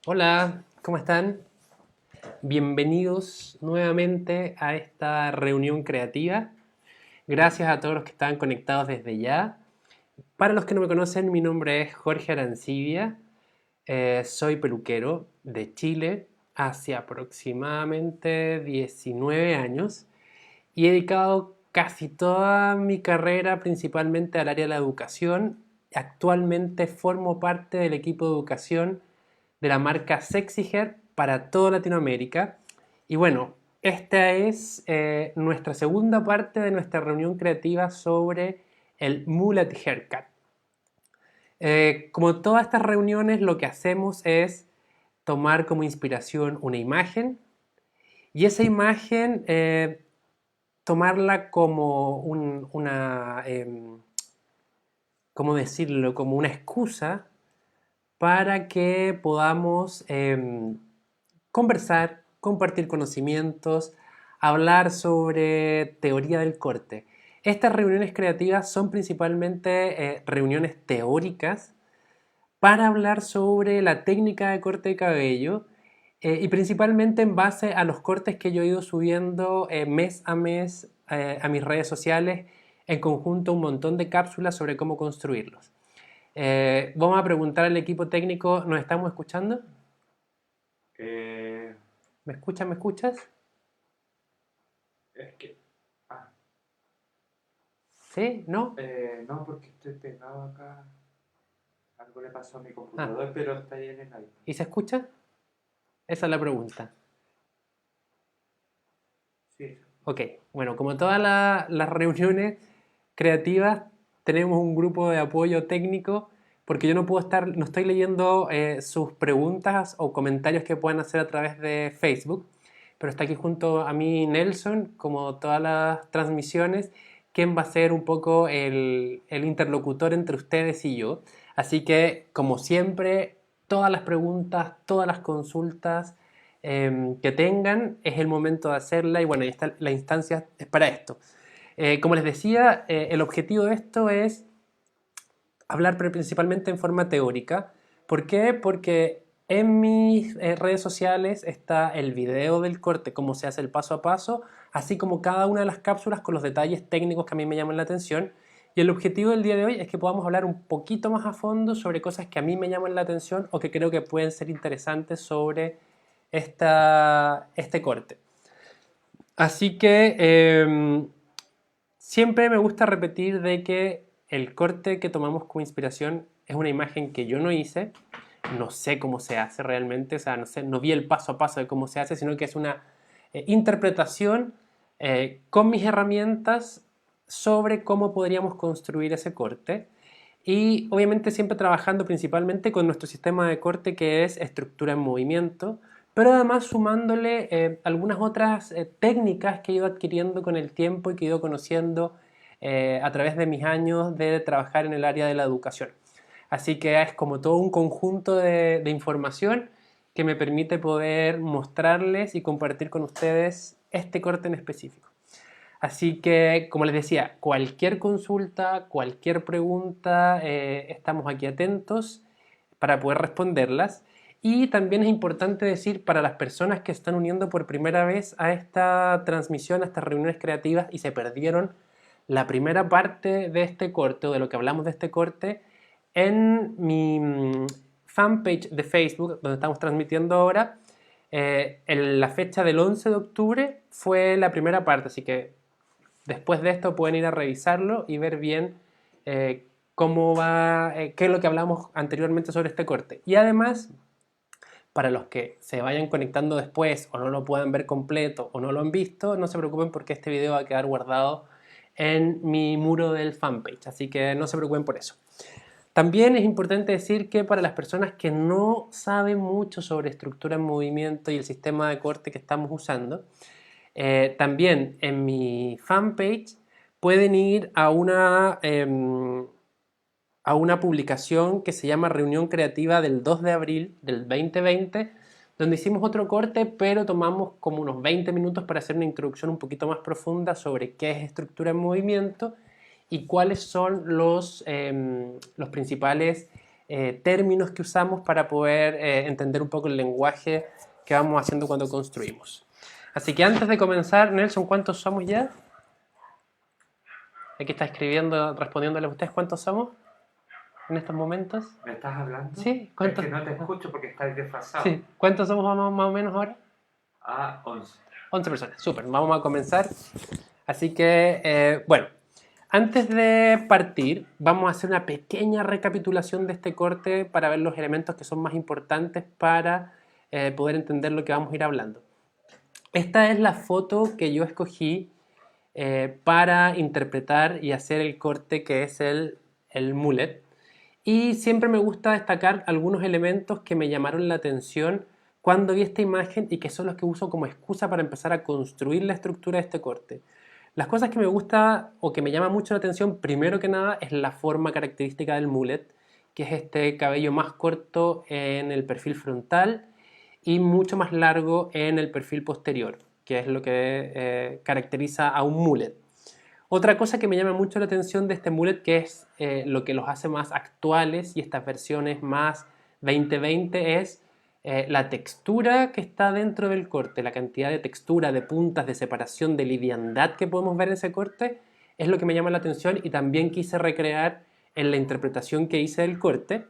Hola, ¿cómo están? Bienvenidos nuevamente a esta reunión creativa. Gracias a todos los que están conectados desde ya. Para los que no me conocen, mi nombre es Jorge Arancibia. Soy peluquero de Chile hace aproximadamente 19 años y he dedicado casi toda mi carrera principalmente al área de la educación. Actualmente formo parte del equipo de educación de la marca Sexy Hair para toda Latinoamérica. Y bueno, esta es nuestra segunda parte de nuestra reunión creativa sobre el Mullet Haircut. Como todas estas reuniones, lo que hacemos es tomar como inspiración una imagen y esa imagen tomarla como ¿cómo decirlo? Como una excusa para que podamos conversar, compartir conocimientos, hablar sobre teoría del corte. Estas reuniones creativas son principalmente reuniones teóricas para hablar sobre la técnica de corte de cabello y principalmente en base a los cortes que yo he ido subiendo mes a mes a mis redes sociales, en conjunto un montón de cápsulas sobre cómo construirlos. Vamos a preguntar al equipo técnico, ¿nos estamos escuchando? Eh, ¿Me escuchas? ¿Me escuchas? es que, ah, ¿Sí? ¿No? no, porque estoy pegado acá. Algo le pasó a mi Ah, computador, pero está ahí en el iPad. ¿y se escucha? Esa es la pregunta. Sí, Ok, bueno, como todas las reuniones creativas, tenemos un grupo de apoyo técnico, porque yo no puedo estar, no estoy leyendo sus preguntas o comentarios que puedan hacer a través de Facebook, pero está aquí junto a mí Nelson, como todas las transmisiones, quien va a ser un poco el interlocutor entre ustedes y yo. Así que, como siempre, todas las preguntas, todas las consultas que tengan, es el momento de hacerla y bueno, ahí está la instancia es para esto. Como les decía, el objetivo de esto es hablar principalmente en forma teórica. ¿Por qué? Porque en mis redes sociales está el video del corte, cómo se hace el paso a paso, así como cada una de las cápsulas con los detalles técnicos que a mí me llaman la atención. Y el objetivo del día de hoy es que podamos hablar un poquito más a fondo sobre cosas que a mí me llaman la atención o que creo que pueden ser interesantes sobre este corte. Así que siempre me gusta repetir de que el corte que tomamos como inspiración es una imagen que yo no hice, no sé cómo se hace realmente, o sea, no sé, no vi el paso a paso de cómo se hace, sino que es una interpretación con mis herramientas sobre cómo podríamos construir ese corte. Y obviamente siempre trabajando principalmente con nuestro sistema de corte que es estructura en movimiento, pero además sumándole algunas otras técnicas que he ido adquiriendo con el tiempo y que he ido conociendo a través de mis años de trabajar en el área de la educación. Así que es como todo un conjunto de información que me permite poder mostrarles y compartir con ustedes este corte en específico. Así que, como les decía, cualquier consulta, cualquier pregunta, estamos aquí atentos para poder responderlas. Y también es importante decir para las personas que están uniendo por primera vez a esta transmisión, a estas reuniones creativas y se perdieron la primera parte de este corte o de lo que hablamos de este corte, en mi fanpage de Facebook, donde estamos transmitiendo ahora, en la fecha del 11 de octubre fue la primera parte, así que después de esto pueden ir a revisarlo y ver bien cómo va, qué es lo que hablamos anteriormente sobre este corte. Y además, para los que se vayan conectando después o no lo puedan ver completo o no lo han visto, no se preocupen porque este video va a quedar guardado en mi muro del fanpage, así que no se preocupen por eso. También es importante decir que para las personas que no saben mucho sobre estructura en movimiento y el sistema de corte que estamos usando, también en mi fanpage pueden ir a una publicación que se llama Reunión Creativa del 2 de abril del 2020, donde hicimos otro corte, pero tomamos como unos 20 minutos para hacer una introducción un poquito más profunda sobre qué es estructura en movimiento y cuáles son los principales términos que usamos para poder entender un poco el lenguaje que vamos haciendo cuando construimos. Así que antes de comenzar, Nelson, ¿cuántos somos ya? Aquí está escribiendo, respondiéndole a ustedes, ¿cuántos somos en estos momentos? ¿Me estás hablando? Sí, ¿cuántos? Es que no te escucho porque estás desfasado. Sí, ¿cuántos somos más o menos ahora? 11. 11 personas, súper, vamos a comenzar. Así que, bueno, antes de partir, vamos a hacer una pequeña recapitulación de este corte para ver los elementos que son más importantes para poder entender lo que vamos a ir hablando. Esta es la foto que yo escogí para interpretar y hacer el corte que es el mullet. Y siempre me gusta destacar algunos elementos que me llamaron la atención cuando vi esta imagen y que son los que uso como excusa para empezar a construir la estructura de este corte. Las cosas que me gusta o que me llama mucho la atención, primero que nada, es la forma característica del mullet, que es este cabello más corto en el perfil frontal y mucho más largo en el perfil posterior, que es lo que caracteriza a un mullet. Otra cosa que me llama mucho la atención de este mullet, que es lo que los hace más actuales y estas versiones más 2020, es la textura que está dentro del corte, la cantidad de textura, de puntas, de separación, de liviandad que podemos ver en ese corte, es lo que me llama la atención y también quise recrear en la interpretación que hice del corte.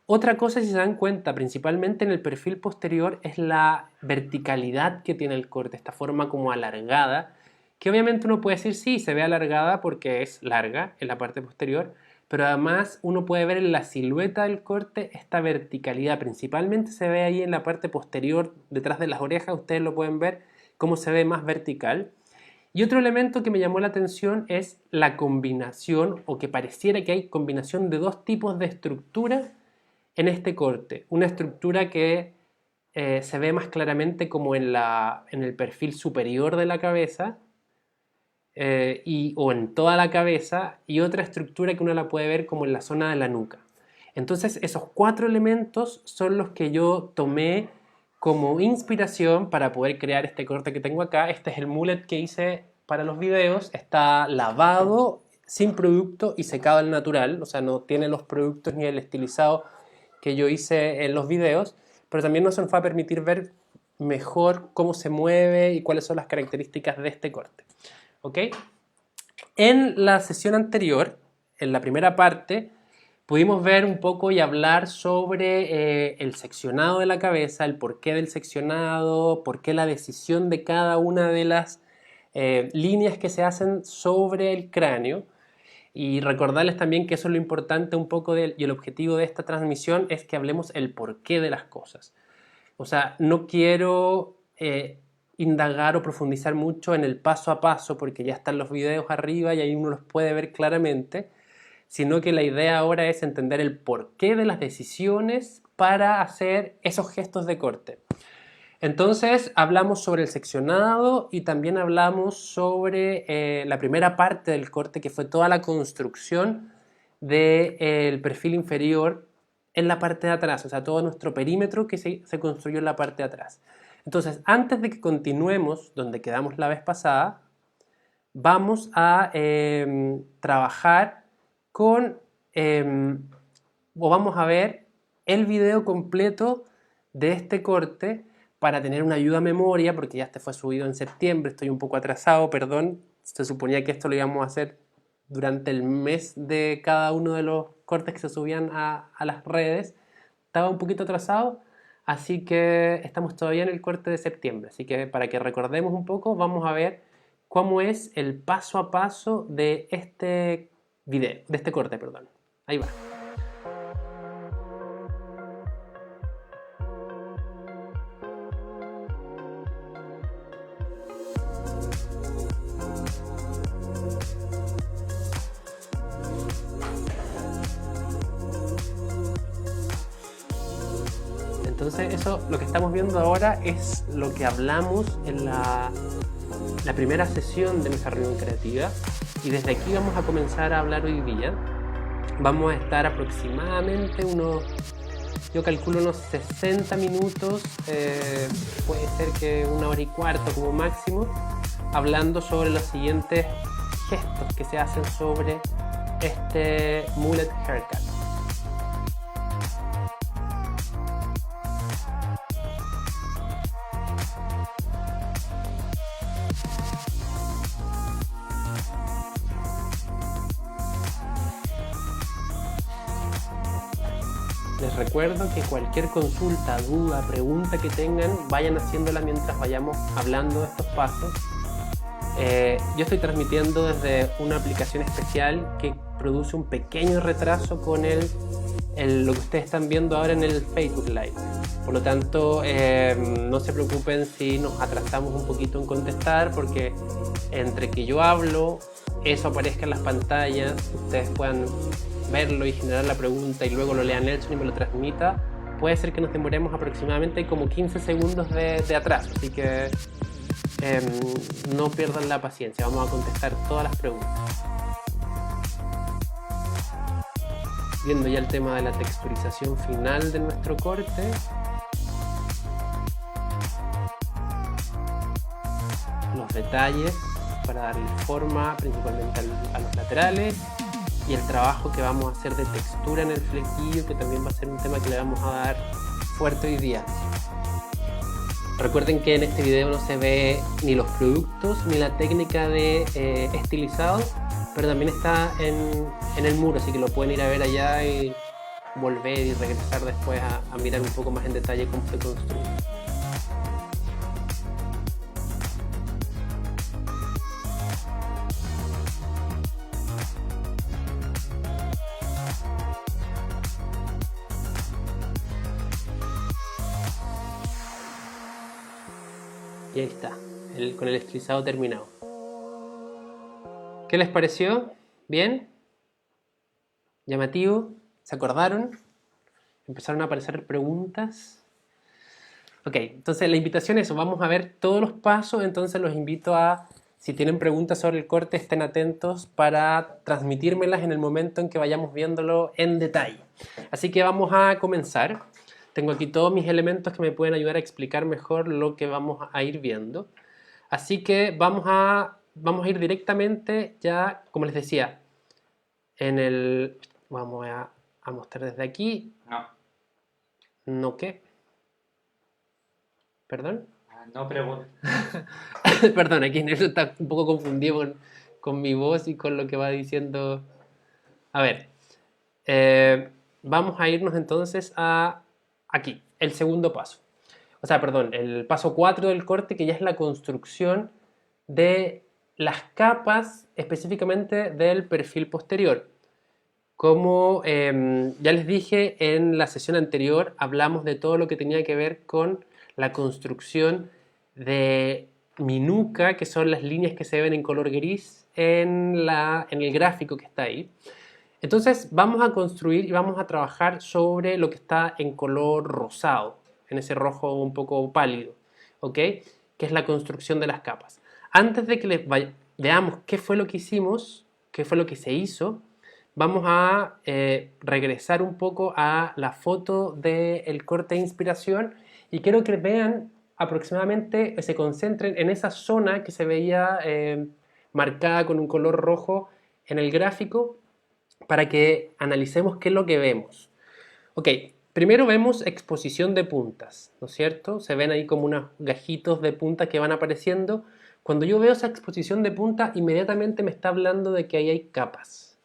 Otra cosa, si se dan cuenta, principalmente en el perfil posterior, es la verticalidad que tiene el corte, esta forma como alargada, que obviamente uno puede decir, sí, se ve alargada porque es larga en la parte posterior, pero además uno puede ver en la silueta del corte esta verticalidad, principalmente se ve ahí en la parte posterior, detrás de las orejas, ustedes lo pueden ver, cómo se ve más vertical. Y otro elemento que me llamó la atención es la combinación, o que pareciera que hay combinación de dos tipos de estructura en este corte. Una estructura que se ve más claramente como en el perfil superior de la cabeza, o en toda la cabeza, y otra estructura que uno la puede ver como en la zona de la nuca. Entonces esos cuatro elementos son los que yo tomé como inspiración para poder crear este corte que tengo acá. Este es el mullet que hice para los videos, está lavado, sin producto y secado al natural, o sea, no tiene los productos ni el estilizado que yo hice en los videos, pero también nos va a permitir ver mejor cómo se mueve y cuáles son las características de este corte. ¿Ok? En la sesión anterior, en la primera parte, pudimos ver un poco y hablar sobre el seccionado de la cabeza, el porqué del seccionado, por qué la decisión de cada una de las líneas que se hacen sobre el cráneo. Y recordarles también que eso es lo importante un poco y el objetivo de esta transmisión es que hablemos el porqué de las cosas. O sea, no quiero indagar o profundizar mucho en el paso a paso porque ya están los videos arriba y ahí uno los puede ver claramente, sino que la idea ahora es entender el porqué de las decisiones para hacer esos gestos de corte. Entonces hablamos sobre el seccionado y también hablamos sobre la primera parte del corte, que fue toda la construcción del perfil inferior en la parte de atrás, o sea, todo nuestro perímetro que se construyó en la parte de atrás. Entonces, antes de que continuemos donde quedamos la vez pasada, vamos a trabajar con, o vamos a ver el video completo de este corte para tener una ayuda a memoria, porque ya este fue subido en septiembre, estoy un poco atrasado, perdón, se suponía que esto lo íbamos a hacer durante el mes de cada uno de los cortes que se subían a las redes, estaba un poquito atrasado, así que estamos todavía en el corte de septiembre, así que para que recordemos un poco, vamos a ver cómo es el paso a paso de este video, de este corte, perdón. Ahí va. Entonces eso, lo que estamos viendo ahora es lo que hablamos en la primera sesión de nuestra reunión creativa, y desde aquí vamos a comenzar a hablar hoy día. Vamos a estar aproximadamente yo calculo unos 60 minutos, puede ser que 1 hora y cuarto como máximo, hablando sobre los siguientes gestos que se hacen sobre este mullet haircut. les recuerdo que cualquier consulta, duda, pregunta que tengan, vayan haciéndola mientras vayamos hablando de estos pasos. Yo estoy transmitiendo desde una aplicación especial que produce un pequeño retraso con lo que ustedes están viendo ahora en el Facebook Live. Por lo tanto, no se preocupen si nos atrasamos un poquito en contestar, porque entre que yo hablo, eso aparezca en las pantallas, ustedes puedan verlo y generar la pregunta y luego lo lea Nelson y me lo transmita, puede ser que nos demoremos aproximadamente como 15 segundos de atraso, así que no pierdan la paciencia, vamos a contestar todas las preguntas. Viendo ya el tema de la texturización final de nuestro corte. Los detalles para darle forma principalmente a los laterales y el trabajo que vamos a hacer de textura en el flequillo, que también va a ser un tema que le vamos a dar fuerte hoy día. Recuerden que en este video no se ve ni los productos ni la técnica de estilizado, pero también está en el muro, así que lo pueden ir a ver allá y volver y regresar después a mirar un poco más en detalle cómo se construye. Y ahí está, con el estilizado terminado. ¿Qué les pareció? ¿Bien? ¿Llamativo? ¿Se acordaron? ¿Empezaron a aparecer preguntas? Ok, entonces la invitación es eso, vamos a ver todos los pasos, entonces los invito a, si tienen preguntas sobre el corte, estén atentos para transmitírmelas en el momento en que vayamos viéndolo en detalle. Así que vamos a comenzar. Tengo aquí todos mis elementos que me pueden ayudar a explicar mejor lo que vamos a ir viendo. Así que vamos a ir directamente ya, como les decía, vamos a mostrar desde aquí. No. ¿No qué? ¿Perdón? No pregunto. Perdón, aquí Nelson está un poco confundido con mi voz y con lo que va diciendo. A ver, vamos a irnos entonces a aquí, el segundo paso. O sea, perdón, el paso 4 del corte, que ya es la construcción de las capas, específicamente del perfil posterior. Como ya les dije en la sesión anterior, hablamos de todo lo que tenía que ver con la construcción de mi nuca, que son las líneas que se ven en color gris en el gráfico que está ahí. Entonces vamos a construir y vamos a trabajar sobre lo que está en color rosado, en ese rojo un poco pálido, ¿ok? Que es la construcción de las capas. Antes de que veamos qué fue lo que hicimos, qué fue lo que se hizo, vamos a regresar un poco a la foto del corte de inspiración y quiero que vean aproximadamente, se concentren en esa zona que se veía marcada con un color rojo en el gráfico, para que analicemos qué es lo que vemos. Ok, primero vemos exposición de puntas, ¿no es cierto? Se ven ahí como unos gajitos de puntas que van apareciendo. Cuando yo veo esa exposición de punta, inmediatamente me está hablando de que ahí hay capas,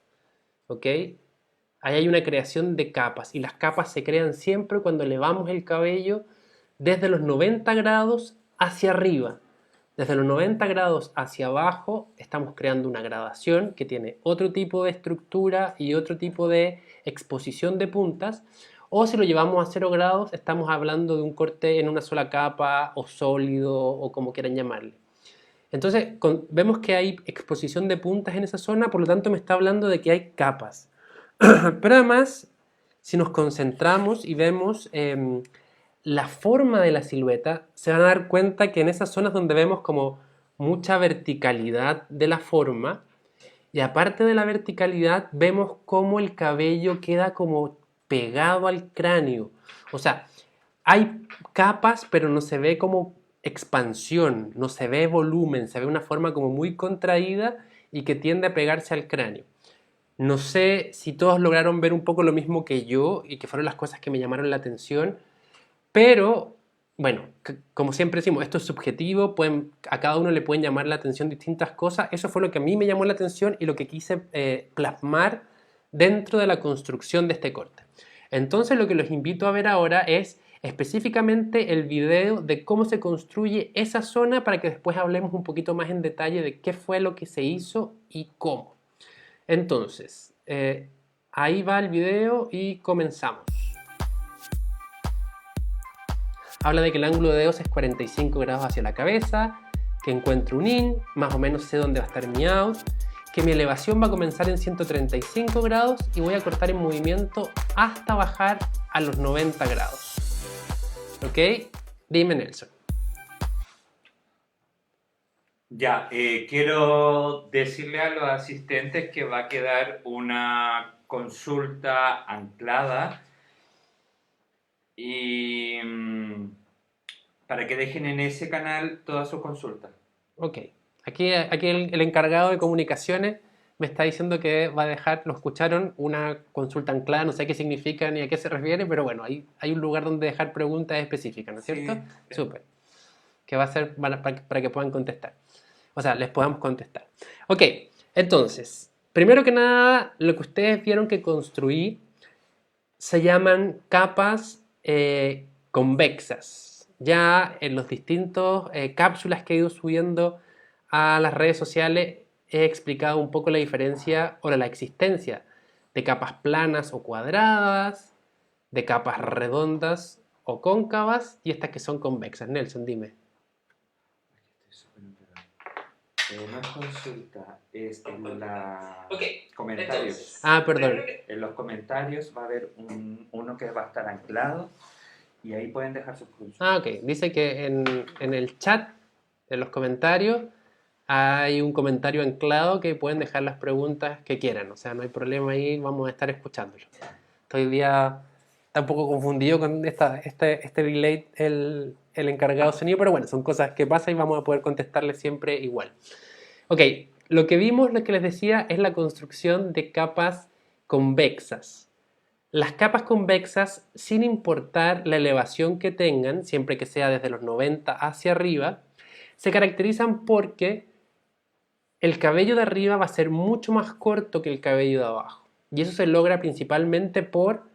¿ok? Ahí hay una creación de capas y las capas se crean siempre cuando elevamos el cabello desde los 90 grados hacia arriba. Desde los 90 grados hacia abajo estamos creando una gradación que tiene otro tipo de estructura y otro tipo de exposición de puntas. O si lo llevamos a 0 grados estamos hablando de un corte en una sola capa o sólido o como quieran llamarle. Entonces vemos que hay exposición de puntas en esa zona, por lo tanto me está hablando de que hay capas. Pero además, si nos concentramos y vemos la forma de la silueta, se van a dar cuenta que en esas zonas donde vemos como mucha verticalidad de la forma, y aparte de la verticalidad, vemos cómo el cabello queda como pegado al cráneo. O sea, hay capas, pero no se ve como expansión, no se ve volumen, se ve una forma como muy contraída y que tiende a pegarse al cráneo. No sé si todos lograron ver un poco lo mismo que yo y que fueron las cosas que me llamaron la atención. Pero, bueno, como siempre decimos, esto es subjetivo, a cada uno le pueden llamar la atención distintas cosas. Eso fue lo que a mí me llamó la atención y lo que quise plasmar dentro de la construcción de este corte. Entonces lo que los invito a ver ahora es específicamente el video de cómo se construye esa zona para que después hablemos un poquito más en detalle de qué fue lo que se hizo y cómo. Entonces, ahí va el video y comenzamos. Habla de que el ángulo de dedos es 45 grados hacia la cabeza, que encuentro un in, más o menos sé dónde va a estar mi out, que mi elevación va a comenzar en 135 grados y voy a cortar en movimiento hasta bajar a los 90 grados. ¿Ok? Dime, Nelson. Ya, quiero decirle a los asistentes que va a quedar una consulta anclada y para que dejen en ese canal todas sus consultas. Ok. Aquí el encargado de comunicaciones me está diciendo que va a dejar, lo escucharon, una consulta anclada, no sé qué significa ni a qué se refiere, pero bueno, hay un lugar donde dejar preguntas específicas, ¿no es cierto? Sí. Súper. Que va a ser para que puedan contestar. O sea, les podamos contestar. Ok, entonces, primero que nada, lo que ustedes vieron que construí se llaman capas convexas. Ya en los distintos cápsulas que he ido subiendo a las redes sociales he explicado un poco la diferencia o la existencia de capas planas o cuadradas, de capas redondas o cóncavas y estas que son convexas. Nelson, dime. No es consulta, es en los comentarios. Entonces, perdón. En los comentarios va a haber uno que va a estar anclado y ahí pueden dejar sus consultas. Ok. Dice que en el chat, en los comentarios, hay un comentario anclado que pueden dejar las preguntas que quieran. O sea, no hay problema ahí, vamos a estar escuchándolo. Estoy día está un poco confundido con este delay, el encargado de sonido, pero bueno, son cosas que pasan y vamos a poder contestarle siempre igual. Ok, lo que vimos, lo que les decía, es la construcción de capas convexas. Las capas convexas, sin importar la elevación que tengan, siempre que sea desde los 90 hacia arriba, se caracterizan porque el cabello de arriba va a ser mucho más corto que el cabello de abajo. Y eso se logra principalmente por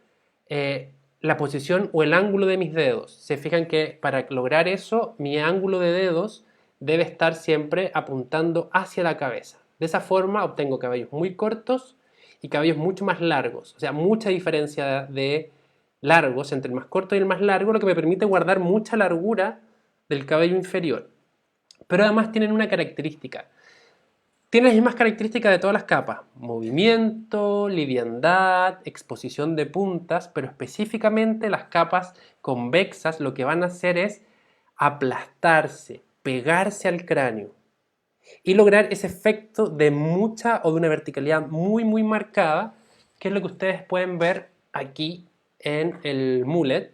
la posición o el ángulo de mis dedos. Se fijan que para lograr eso, mi ángulo de dedos debe estar siempre apuntando hacia la cabeza. De esa forma obtengo cabellos muy cortos y cabellos mucho más largos. O sea, mucha diferencia de largos entre el más corto y el más largo, lo que me permite guardar mucha largura del cabello inferior. Pero además tienen una característica. Tiene las mismas características de todas las capas: movimiento, liviandad, exposición de puntas, pero específicamente las capas convexas lo que van a hacer es aplastarse, pegarse al cráneo y lograr ese efecto de mucha o de una verticalidad muy muy marcada, que es lo que ustedes pueden ver aquí en el mullet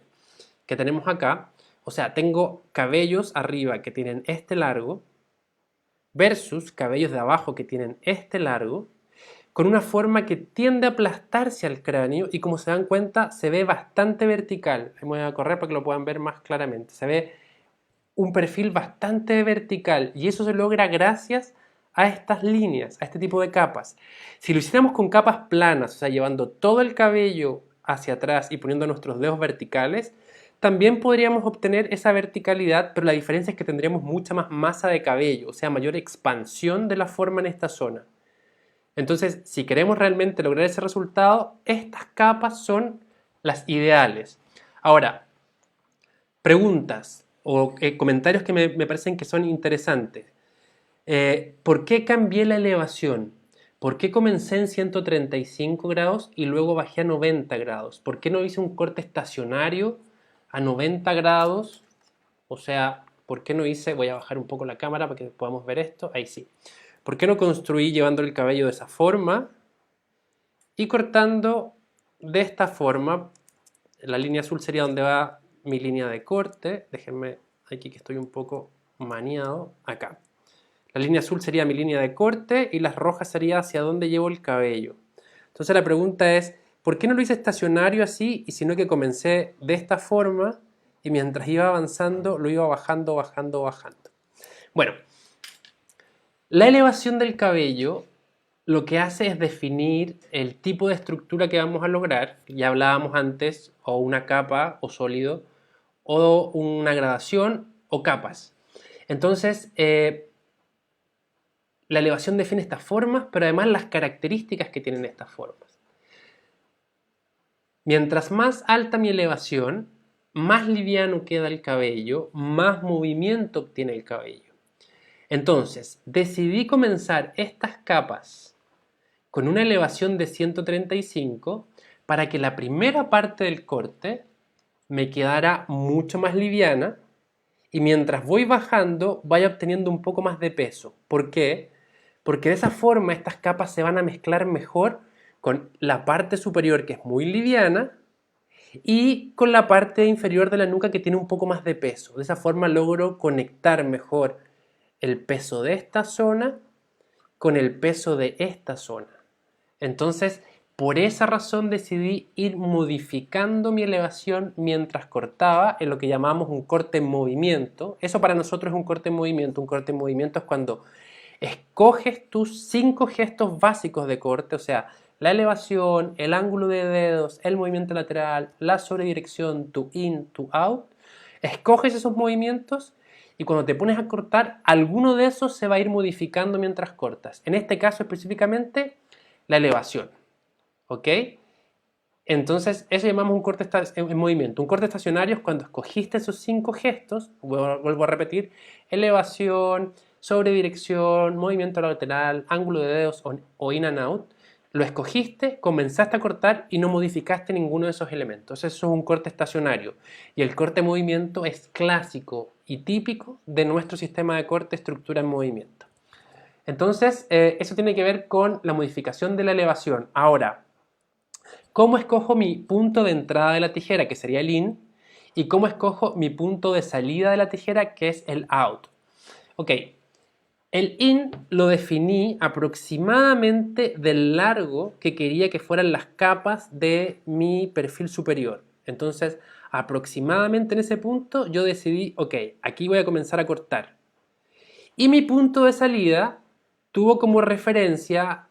que tenemos acá. O sea, tengo cabellos arriba que tienen este largo versus cabellos de abajo que tienen este largo, con una forma que tiende a aplastarse al cráneo y, como se dan cuenta, se ve bastante vertical. Me voy a correr para que lo puedan ver más claramente. Se ve un perfil bastante vertical y eso se logra gracias a estas líneas, a este tipo de capas. Si lo hiciéramos con capas planas, o sea, llevando todo el cabello hacia atrás y poniendo nuestros dedos verticales, también podríamos obtener esa verticalidad, pero la diferencia es que tendríamos mucha más masa de cabello, o sea, mayor expansión de la forma en esta zona. Entonces, si queremos realmente lograr ese resultado, estas capas son las ideales. Ahora, preguntas o comentarios que me parecen que son interesantes. ¿Por qué cambié la elevación? ¿Por qué comencé en 135 grados y luego bajé a 90 grados? ¿Por qué no hice un corte estacionario a 90 grados? O sea, ¿por qué no hice? Voy a bajar un poco la cámara para que podamos ver esto. Ahí sí. ¿Por qué no construí llevando el cabello de esa forma y cortando de esta forma? La línea azul sería donde va mi línea de corte. Déjenme aquí que estoy un poco maniado. Acá. La línea azul sería mi línea de corte y las rojas sería hacia dónde llevo el cabello. Entonces la pregunta es, ¿por qué no lo hice estacionario así y sino que comencé de esta forma y mientras iba avanzando lo iba bajando, bajando, bajando? Bueno, la elevación del cabello lo que hace es definir el tipo de estructura que vamos a lograr. Ya hablábamos antes, o una capa o sólido, o una gradación o capas. Entonces, la elevación define estas formas, pero además las características que tienen estas formas. Mientras más alta mi elevación, más liviano queda el cabello, más movimiento obtiene el cabello. Entonces, decidí comenzar estas capas con una elevación de 135 para que la primera parte del corte me quedara mucho más liviana y mientras voy bajando vaya obteniendo un poco más de peso. ¿Por qué? Porque de esa forma estas capas se van a mezclar mejor con la parte superior que es muy liviana y con la parte inferior de la nuca que tiene un poco más de peso. De esa forma logro conectar mejor el peso de esta zona con el peso de esta zona. Entonces, por esa razón decidí ir modificando mi elevación mientras cortaba en lo que llamamos un corte en movimiento. Eso para nosotros es un corte en movimiento. Un corte en movimiento es cuando escoges tus 5 gestos básicos de corte, o sea, la elevación, el ángulo de dedos, el movimiento lateral, la sobredirección, tu in, tu out. Escoges esos movimientos y cuando te pones a cortar, alguno de esos se va a ir modificando mientras cortas. En este caso específicamente, la elevación. ¿Ok? Entonces, eso llamamos un corte en movimiento. Un corte estacionario es cuando escogiste esos 5 gestos, vuelvo a repetir, elevación, sobredirección, movimiento lateral, ángulo de dedos o in and out. Lo escogiste, comenzaste a cortar y no modificaste ninguno de esos elementos. Eso es un corte estacionario. Y el corte en movimiento es clásico y típico de nuestro sistema de corte estructura en movimiento. Entonces, eso tiene que ver con la modificación de la elevación. Ahora, ¿cómo escojo mi punto de entrada de la tijera, que sería el in? ¿Y cómo escojo mi punto de salida de la tijera, que es el out? Ok, el in lo definí aproximadamente del largo que quería que fueran las capas de mi perfil superior. Entonces, aproximadamente en ese punto yo decidí, ok, aquí voy a comenzar a cortar. Y mi punto de salida tuvo como referencia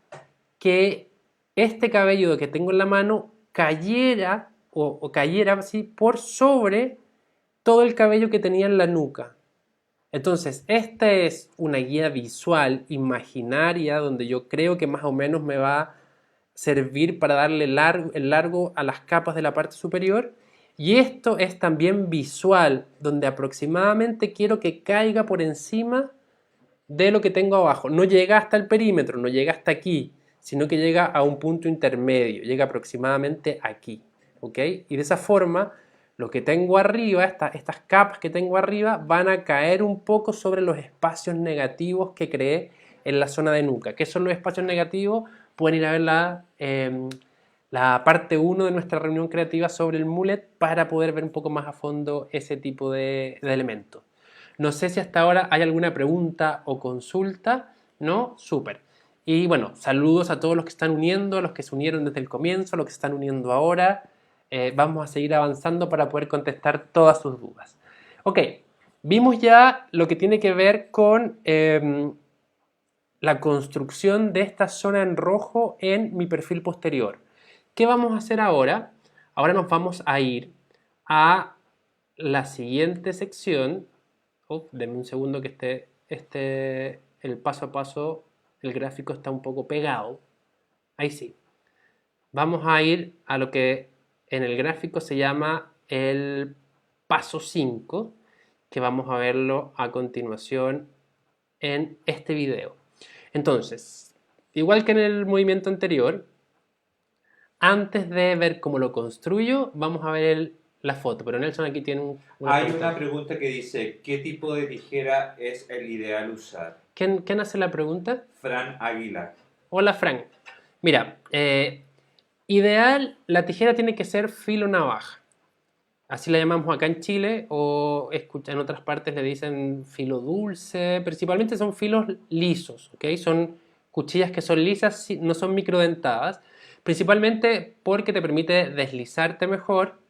que este cabello que tengo en la mano cayera o cayera así por sobre todo el cabello que tenía en la nuca. Entonces, esta es una guía visual imaginaria donde yo creo que más o menos me va a servir para darle el largo a las capas de la parte superior. Y esto es también visual, donde aproximadamente quiero que caiga por encima de lo que tengo abajo. No llega hasta el perímetro, no llega hasta aquí, sino que llega a un punto intermedio, llega aproximadamente aquí. ¿Ok? Y de esa forma, lo que tengo arriba, estas capas que tengo arriba, van a caer un poco sobre los espacios negativos que creé en la zona de nuca. ¿Qué son los espacios negativos? Pueden ir a ver la parte 1 de nuestra reunión creativa sobre el mullet para poder ver un poco más a fondo ese tipo de elementos. No sé si hasta ahora hay alguna pregunta o consulta, ¿no? Súper. Y bueno, saludos a todos los que están uniendo, a los que se unieron desde el comienzo, a los que se están uniendo ahora. Vamos a seguir avanzando para poder contestar todas sus dudas. Ok, vimos ya lo que tiene que ver con la construcción de esta zona en rojo en mi perfil posterior. ¿Qué vamos a hacer ahora? Ahora nos vamos a ir a la siguiente sección. Denme un segundo que el paso a paso, el gráfico está un poco pegado. Ahí sí. Vamos a ir a lo que en el gráfico se llama el paso 5, que vamos a verlo a continuación en este video. Entonces, igual que en el movimiento anterior, antes de ver cómo lo construyo, vamos a ver la foto. Pero Nelson aquí tiene Hay una pregunta que dice, ¿qué tipo de tijera es el ideal usar? ¿Quién hace la pregunta? Fran Aguilar. Hola, Fran. Mira, ideal, la tijera tiene que ser filo navaja. Así la llamamos acá en Chile o en otras partes le dicen filo dulce. Principalmente son filos lisos, ¿ok? Son cuchillas que son lisas, no son microdentadas. Principalmente porque te permite deslizarte mejor,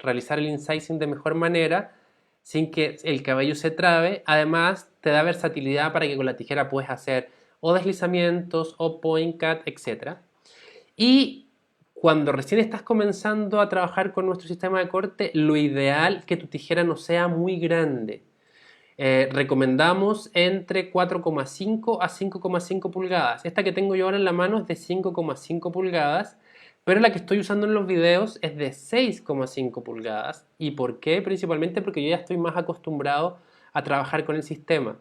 realizar el incising de mejor manera, sin que el cabello se trabe. Además, te da versatilidad para que con la tijera puedes hacer o deslizamientos, o point cut, etc. Y cuando recién estás comenzando a trabajar con nuestro sistema de corte, lo ideal es que tu tijera no sea muy grande. Recomendamos entre 4,5 a 5,5 pulgadas. Esta que tengo yo ahora en la mano es de 5,5 pulgadas, pero la que estoy usando en los videos es de 6,5 pulgadas. ¿Y por qué? Principalmente porque yo ya estoy más acostumbrado a trabajar con el sistema.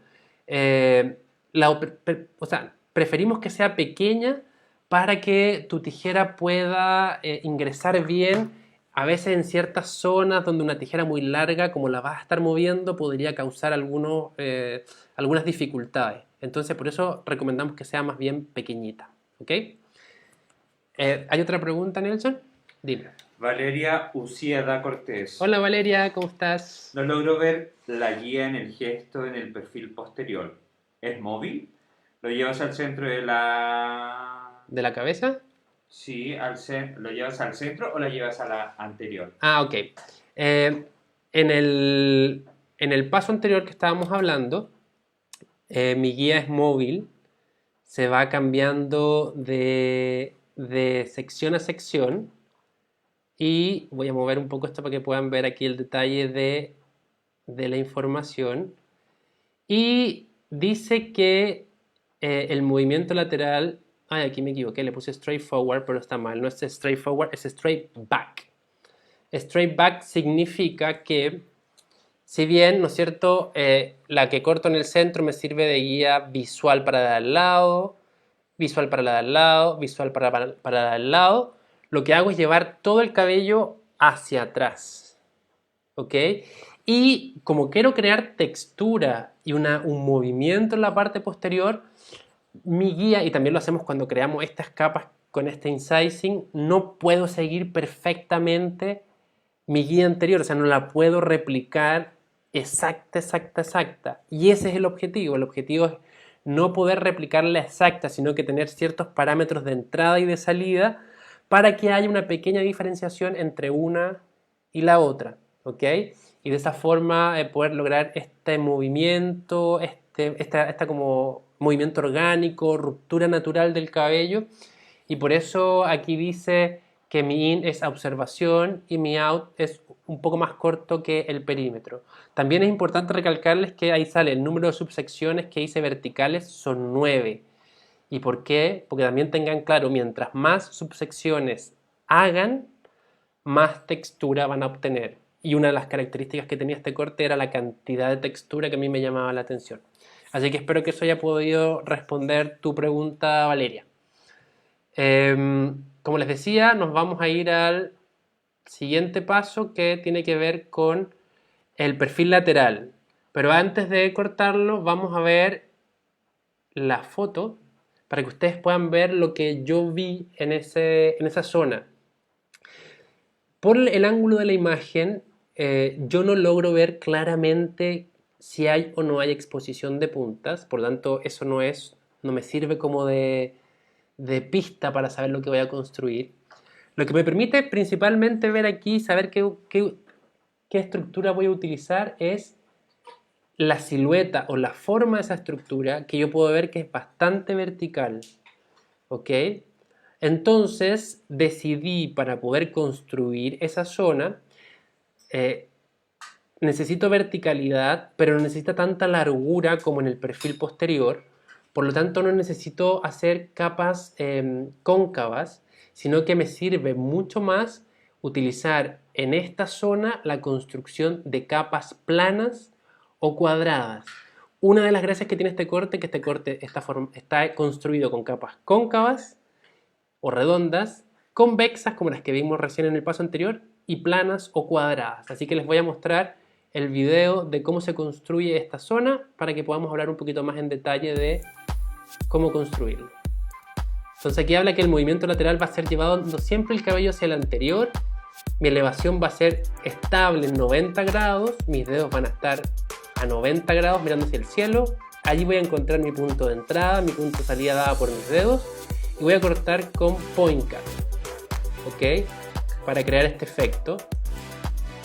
Preferimos que sea pequeña para que tu tijera pueda ingresar bien. A veces en ciertas zonas donde una tijera muy larga, como la vas a estar moviendo, podría causar algunas dificultades. Entonces, por eso recomendamos que sea más bien pequeñita. ¿Ok? ¿Hay otra pregunta, Nelson? Dime. Valeria Ucieda Cortés. Hola Valeria, ¿cómo estás? No logro ver la guía en el gesto en el perfil posterior. ¿Es móvil? ¿Lo llevas al centro de la... ¿De la cabeza? Sí, ¿lo llevas al centro o la llevas a la anterior? Ah, ok. En el paso anterior que estábamos hablando, mi guía es móvil, se va cambiando de sección a sección y voy a mover un poco esto para que puedan ver aquí el detalle de la información. Y dice que el movimiento lateral... Ay, aquí me equivoqué, le puse straight forward, pero está mal. No es straight forward, es straight back. Straight back significa que, si bien, ¿no es cierto?, la que corto en el centro me sirve de guía visual para la de al lado, visual para la de al lado, visual para la de al lado, lo que hago es llevar todo el cabello hacia atrás. ¿Ok? Y como quiero crear textura y un movimiento en la parte posterior, mi guía, y también lo hacemos cuando creamos estas capas con este incising, no puedo seguir perfectamente mi guía anterior, o sea, no la puedo replicar exacta. Y ese es el objetivo. El objetivo es no poder replicarla exacta, sino que tener ciertos parámetros de entrada y de salida para que haya una pequeña diferenciación entre una y la otra, ¿ok? Y de esa forma poder lograr este movimiento, esta como movimiento orgánico, ruptura natural del cabello. Y por eso aquí dice que mi in es observación y mi out es un poco más corto que el perímetro. También es importante recalcarles que ahí sale el número de subsecciones que hice verticales son 9. ¿Y por qué? Porque también tengan claro, mientras más subsecciones hagan, más textura van a obtener. Y una de las características que tenía este corte era la cantidad de textura que a mí me llamaba la atención. Así que espero que eso haya podido responder tu pregunta, Valeria. Como les decía, nos vamos a ir al siguiente paso que tiene que ver con el perfil lateral. Pero antes de cortarlo, vamos a ver la foto para que ustedes puedan ver lo que yo vi en esa zona. Por el ángulo de la imagen, yo no logro ver claramente si hay o no hay exposición de puntas, por lo tanto eso no me sirve como de pista para saber lo que voy a construir. Lo que me permite principalmente ver aquí, saber qué estructura voy a utilizar es la silueta o la forma de esa estructura, que yo puedo ver que es bastante vertical. ¿Ok? Entonces decidí, para poder construir esa zona, necesito verticalidad, pero no necesita tanta largura como en el perfil posterior. Por lo tanto, no necesito hacer capas cóncavas, sino que me sirve mucho más utilizar en esta zona la construcción de capas planas o cuadradas. Una de las gracias que tiene este corte es que este corte está construido con capas cóncavas o redondas, convexas como las que vimos recién en el paso anterior, y planas o cuadradas. Así que les voy a mostrar el video de cómo se construye esta zona para que podamos hablar un poquito más en detalle de cómo construirlo. Entonces aquí habla que el movimiento lateral va a ser llevado siempre el cabello hacia el anterior. Mi elevación va a ser estable en 90 grados. Mis dedos van a estar a 90 grados mirando hacia el cielo. Allí voy a encontrar mi punto de entrada, mi punto de salida dada por mis dedos. Y voy a cortar con point cut. ¿Ok? Para crear este efecto.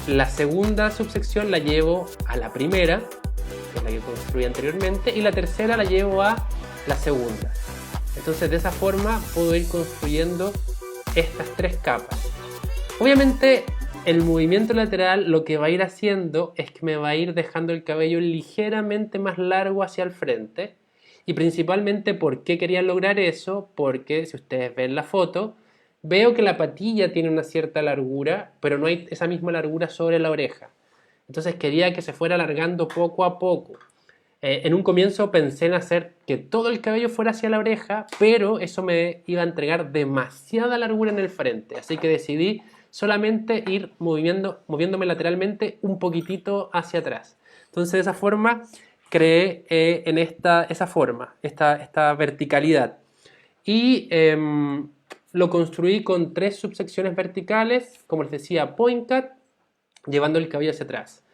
La segunda subsección la llevo a la primera, que es la que construí anteriormente. Y la tercera la llevo a la segunda. Entonces de esa forma puedo ir construyendo estas 3 capas. Obviamente el movimiento lateral lo que va a ir haciendo es que me va a ir dejando el cabello ligeramente más largo hacia el frente. Y principalmente, ¿por qué quería lograr eso? Porque si ustedes ven la foto, veo que la patilla tiene una cierta largura, pero no hay esa misma largura sobre la oreja. Entonces quería que se fuera alargando poco a poco. En un comienzo pensé en hacer que todo el cabello fuera hacia la oreja, pero eso me iba a entregar demasiada largura en el frente. Así que decidí solamente ir moviéndome lateralmente un poquitito hacia atrás. Entonces de esa forma creé en esta verticalidad. Y lo construí con 3 subsecciones verticales, como les decía, point cut, llevando el cabello hacia atrás.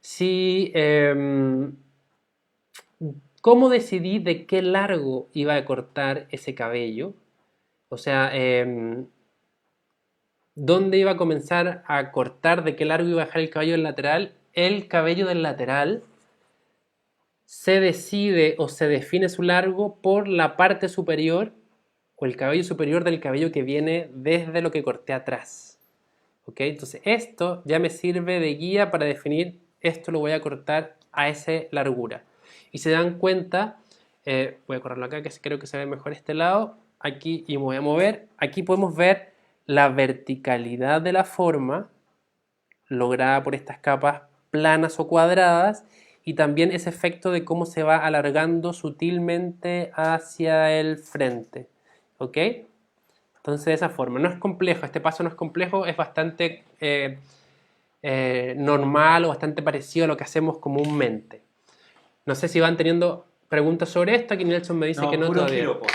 Si, ¿cómo decidí de qué largo iba a cortar ese cabello? O sea, ¿dónde iba a comenzar a cortar? ¿De qué largo iba a dejar el cabello del lateral? El cabello del lateral se decide o se define su largo por la parte superior o el cabello superior del cabello que viene desde lo que corté atrás. ¿Ok? Entonces esto ya me sirve de guía para definir, esto lo voy a cortar a esa largura. Y se dan cuenta, voy a correrlo acá que creo que se ve mejor este lado, aquí y me voy a mover, aquí podemos ver la verticalidad de la forma lograda por estas capas planas o cuadradas y también ese efecto de cómo se va alargando sutilmente hacia el frente. ¿Ok? Entonces de esa forma, no es complejo, este paso no es complejo, es bastante normal o bastante parecido a lo que hacemos comúnmente. No sé si van teniendo preguntas sobre esto, aquí Nelson me dice que no todavía. Piropos.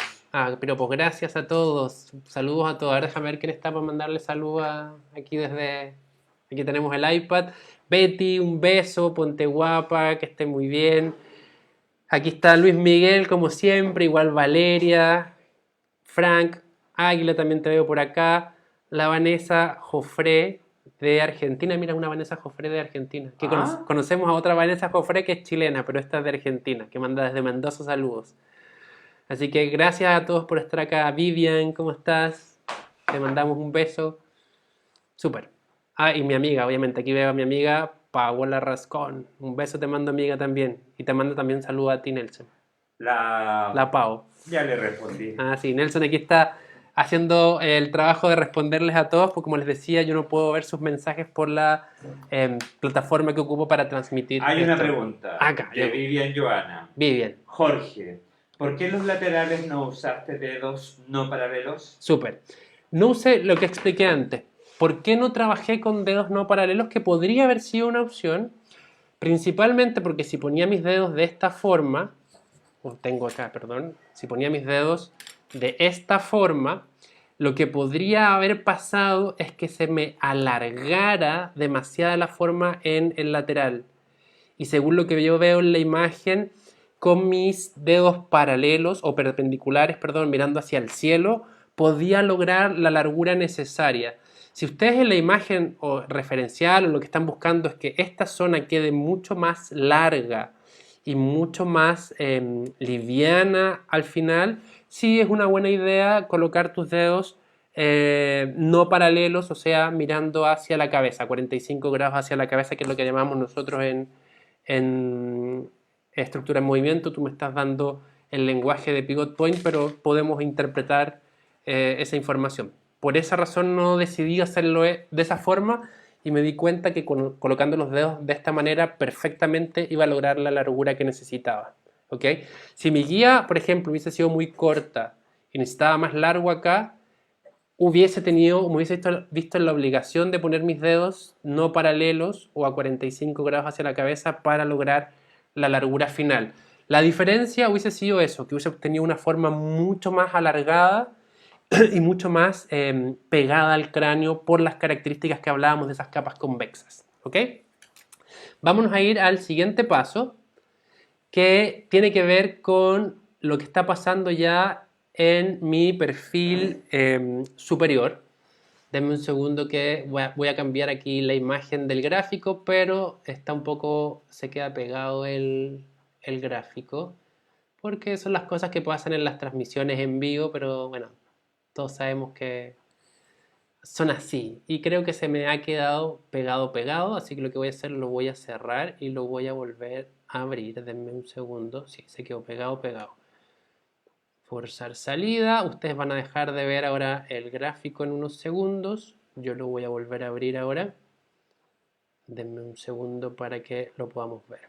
Piropos, gracias a todos, saludos a todos. Ahora déjame ver quién está para mandarle saludos aquí desde... Aquí tenemos el iPad. Betty, un beso, ponte guapa, que esté muy bien. Aquí está Luis Miguel, como siempre, igual Valeria, Frank, Águila también te veo por acá, la Vanessa Jofré de Argentina, mira una Vanessa Jofré de Argentina, que conocemos a otra Vanessa Jofré que es chilena, pero esta es de Argentina, que manda desde Mendoza saludos. Así que gracias a todos por estar acá. Vivian, ¿cómo estás? Te mandamos un beso. Súper. Y mi amiga, obviamente, aquí veo a mi amiga Paola Rascón. Un beso te mando, amiga, también. Y te mando también un saludo a ti, Nelson. La Pau. Ya le respondí. Sí, Nelson aquí está haciendo el trabajo de responderles a todos, porque como les decía, yo no puedo ver sus mensajes por la plataforma que ocupo para transmitir. Hay una pregunta acá, de Vivian Joana. Vivian. Jorge, ¿por qué los laterales no usaste dedos no paralelos? Súper. No usé lo que expliqué antes. ¿Por qué no trabajé con dedos no paralelos? Que podría haber sido una opción, principalmente porque si ponía mis dedos de esta forma, si ponía mis dedos de esta forma, lo que podría haber pasado es que se me alargara demasiada la forma en el lateral. Y según lo que yo veo en la imagen, con mis dedos paralelos o perpendiculares, mirando hacia el cielo, podía lograr la largura necesaria. Si ustedes en la imagen o referencial o lo que están buscando es que esta zona quede mucho más larga y mucho más liviana al final, sí es una buena idea colocar tus dedos no paralelos, o sea, mirando hacia la cabeza, 45 grados hacia la cabeza, que es lo que llamamos nosotros en estructura en movimiento. Tú me estás dando el lenguaje de pivot point, pero podemos interpretar esa información. Por esa razón no decidí hacerlo de esa forma y me di cuenta que colocando los dedos de esta manera perfectamente iba a lograr la largura que necesitaba. ¿Ok? Si mi guía, por ejemplo, hubiese sido muy corta y necesitaba más largo acá, me hubiese visto en la obligación de poner mis dedos no paralelos o a 45 grados hacia la cabeza para lograr la largura final. La diferencia hubiese sido eso, que hubiese obtenido una forma mucho más alargada y mucho más pegada al cráneo por las características que hablábamos de esas capas convexas. ¿Ok? Vámonos a ir al siguiente paso, que tiene que ver con lo que está pasando ya en mi perfil superior. Denme un segundo que voy a cambiar aquí la imagen del gráfico, pero está un poco, se queda pegado el gráfico. porque son las cosas que pasan en las transmisiones en vivo, pero bueno, todos sabemos que son así. Y creo que se me ha quedado pegado, así que lo que voy a hacer lo voy a cerrar y lo voy a volver a abrir. Denme un segundo. Sí, se quedó pegado. Forzar salida. Ustedes van a dejar de ver ahora el gráfico en unos segundos. Yo lo voy a volver a abrir ahora. Denme un segundo para que lo podamos ver.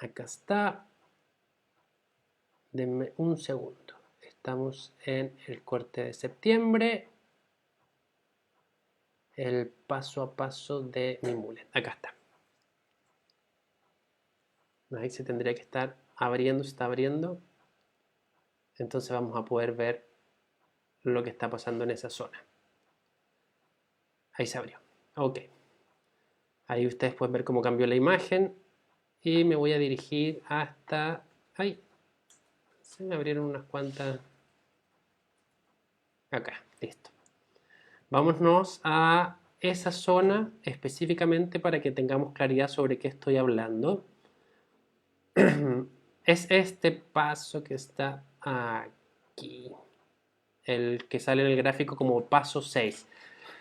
Acá está. Denme un segundo. Estamos en el corte de septiembre. El paso a paso de mi mullet. Acá está. Ahí se tendría que estar abriendo, se está abriendo. Entonces vamos a poder ver lo que está pasando en esa zona. Ahí se abrió. Ok. Ahí ustedes pueden ver cómo cambió la imagen. Y me voy a dirigir hasta... ¡Ay! Se me abrieron unas cuantas... Acá, listo. Vámonos a esa zona específicamente para que tengamos claridad sobre qué estoy hablando. Es este paso que está aquí, el que sale en el gráfico como paso 6.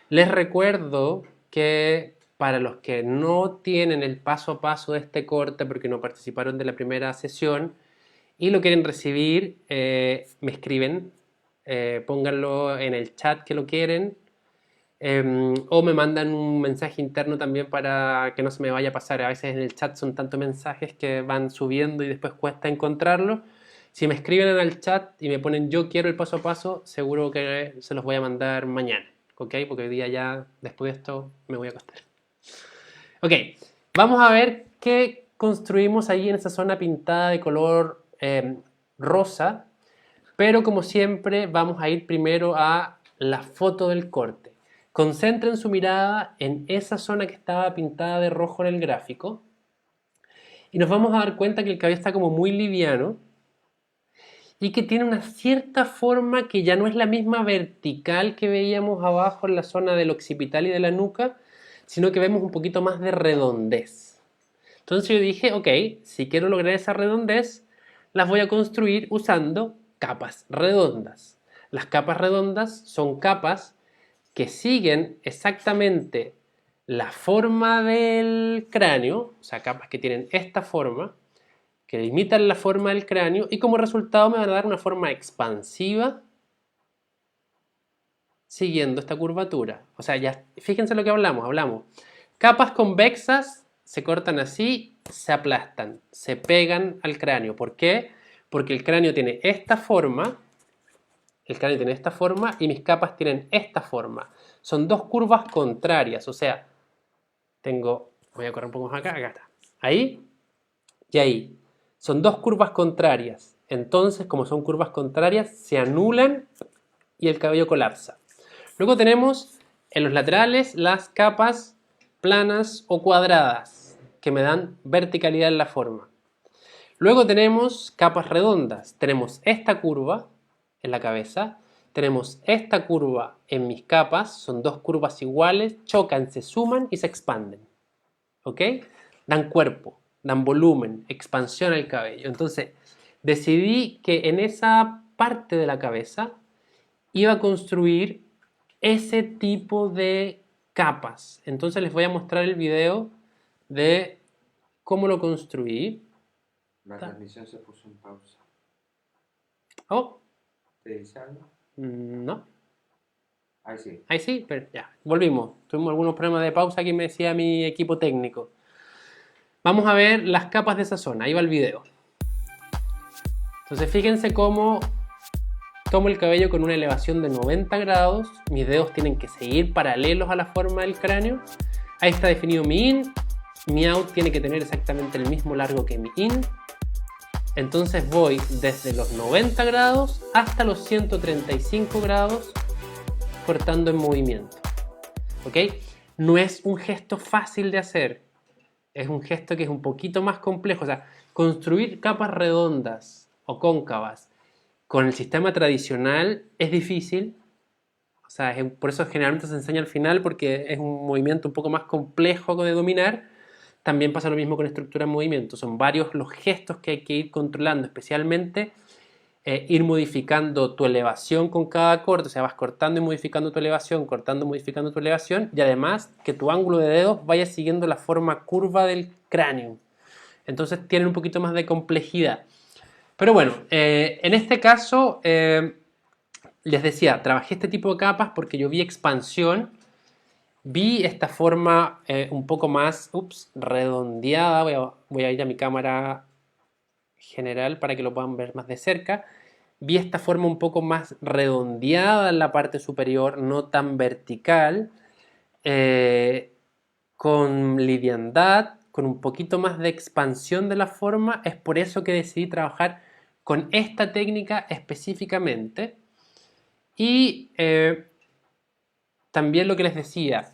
Les recuerdo que para los que no tienen el paso a paso de este corte porque no participaron de la primera sesión y lo quieren recibir, me escriben, pónganlo en el chat que lo quieren. O me mandan un mensaje interno también para que no se me vaya a pasar. A veces en el chat son tantos mensajes que van subiendo y después cuesta encontrarlo. Si me escriben en el chat y me ponen yo quiero el paso a paso, seguro que se los voy a mandar mañana, ¿ok? Porque hoy día ya, después de esto, me voy a acostar. Ok, vamos a ver qué construimos ahí en esa zona pintada de color rosa. Pero como siempre, vamos a ir primero a la foto del corte. Concentren su mirada en esa zona que estaba pintada de rojo en el gráfico y nos vamos a dar cuenta que el cabello está como muy liviano y que tiene una cierta forma que ya no es la misma vertical que veíamos abajo en la zona del occipital y de la nuca, sino que vemos un poquito más de redondez. Entonces yo dije, ok, si quiero lograr esa redondez, las voy a construir usando capas redondas. Las capas redondas son capas que siguen exactamente la forma del cráneo, o sea, capas que tienen esta forma, que imitan la forma del cráneo y como resultado me van a dar una forma expansiva siguiendo esta curvatura. O sea, ya fíjense lo que hablamos. Capas convexas se cortan así, se aplastan, se pegan al cráneo. ¿Por qué? Porque el cráneo tiene esta forma. El cráneo tiene esta forma y mis capas tienen esta forma. Son dos curvas contrarias, o sea, voy a correr un poco más acá está. Ahí y ahí. Son dos curvas contrarias. Entonces, como son curvas contrarias, se anulan y el cabello colapsa. Luego tenemos en los laterales las capas planas o cuadradas, que me dan verticalidad en la forma. Luego tenemos capas redondas. Tenemos esta curva en la cabeza, tenemos esta curva en mis capas, son dos curvas iguales, chocan, se suman y se expanden, ¿ok? Dan cuerpo, dan volumen, expansión al cabello. Entonces, decidí que en esa parte de la cabeza iba a construir ese tipo de capas. Entonces les voy a mostrar el video de cómo lo construí. La transmisión se puso en pausa. Oh. ¿Te dice algo? No. Ahí sí. Ahí sí, pero ya, volvimos. Tuvimos algunos problemas de pausa que me decía mi equipo técnico. Vamos a ver las capas de esa zona. Ahí va el video. Entonces fíjense cómo tomo el cabello con una elevación de 90 grados. Mis dedos tienen que seguir paralelos a la forma del cráneo. Ahí está definido mi in. Mi out tiene que tener exactamente el mismo largo que mi in. Entonces voy desde los 90 grados hasta los 135 grados cortando en movimiento. ¿Ok? No es un gesto fácil de hacer. Es un gesto que es un poquito más complejo. O sea, construir capas redondas o cóncavas con el sistema tradicional es difícil. O sea, por eso generalmente se enseña al final porque es un movimiento un poco más complejo de dominar. también pasa lo mismo con estructura en movimiento. Son varios los gestos que hay que ir controlando, especialmente ir modificando tu elevación con cada corte, o sea, vas cortando y modificando tu elevación, cortando y modificando tu elevación, y además que tu ángulo de dedos vaya siguiendo la forma curva del cráneo. Entonces tienen un poquito más de complejidad. Pero bueno, en este caso, les decía, trabajé este tipo de capas porque yo vi expansión, vi esta forma un poco más, redondeada. Voy a ir a mi cámara general para que lo puedan ver más de cerca. Vi esta forma un poco más redondeada en la parte superior, no tan vertical, con liviandad, con un poquito más de expansión de la forma. Es por eso que decidí trabajar con esta técnica específicamente. Y también lo que les decía,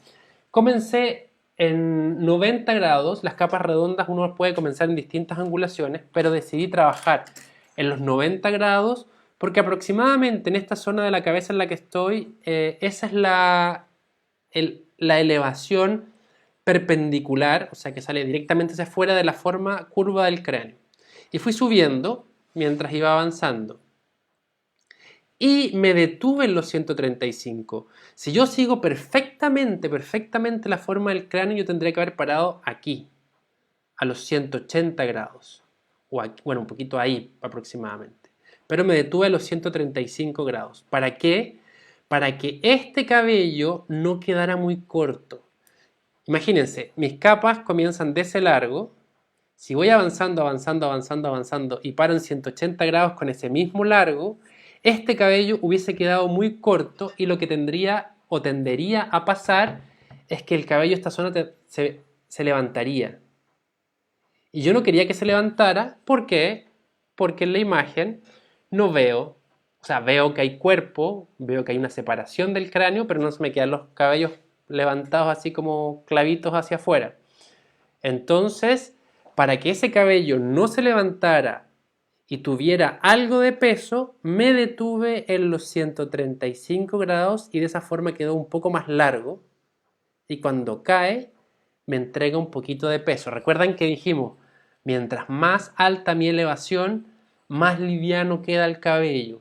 comencé en 90 grados, las capas redondas uno puede comenzar en distintas angulaciones, pero decidí trabajar en los 90 grados porque aproximadamente en esta zona de la cabeza en la que estoy, esa es la elevación perpendicular, o sea que sale directamente hacia afuera de la forma curva del cráneo. Y fui subiendo mientras iba avanzando. Y me detuve en los 135. Si yo sigo perfectamente la forma del cráneo, yo tendría que haber parado aquí, a los 180 grados. O aquí, bueno, un poquito ahí aproximadamente. Pero me detuve a los 135 grados. ¿Para qué? Para que este cabello no quedara muy corto. Imagínense, mis capas comienzan de ese largo. Si voy avanzando, avanzando y paro en 180 grados con ese mismo largo, este cabello hubiese quedado muy corto y lo que tendría o tendería a pasar es que el cabello esta zona se levantaría. Y yo no quería que se levantara, ¿por qué? Porque en la imagen no veo, o sea, veo que hay cuerpo, veo que hay una separación del cráneo, pero no se me quedan los cabellos levantados así como clavitos hacia afuera. Entonces, para que ese cabello no se levantara y tuviera algo de peso, me detuve en los 135 grados y de esa forma quedó un poco más largo y cuando cae me entrega un poquito de peso. Recuerdan que dijimos, mientras más alta mi elevación, más liviano queda el cabello.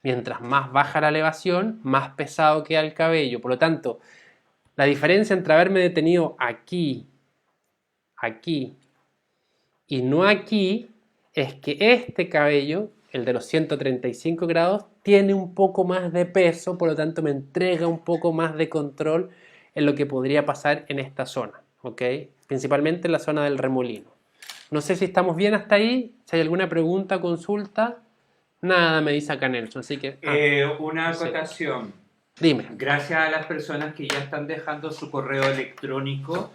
Mientras más baja la elevación, más pesado queda el cabello. Por lo tanto, la diferencia entre haberme detenido aquí y no aquí es que este cabello, el de los 135 grados, tiene un poco más de peso, por lo tanto me entrega un poco más de control en lo que podría pasar en esta zona, ¿ok? Principalmente en la zona del remolino. No sé si estamos bien hasta ahí, si hay alguna pregunta, consulta, nada me dice acá Nelson, así que... Una no sé. acotación. Dime. Gracias a las personas que ya están dejando su correo electrónico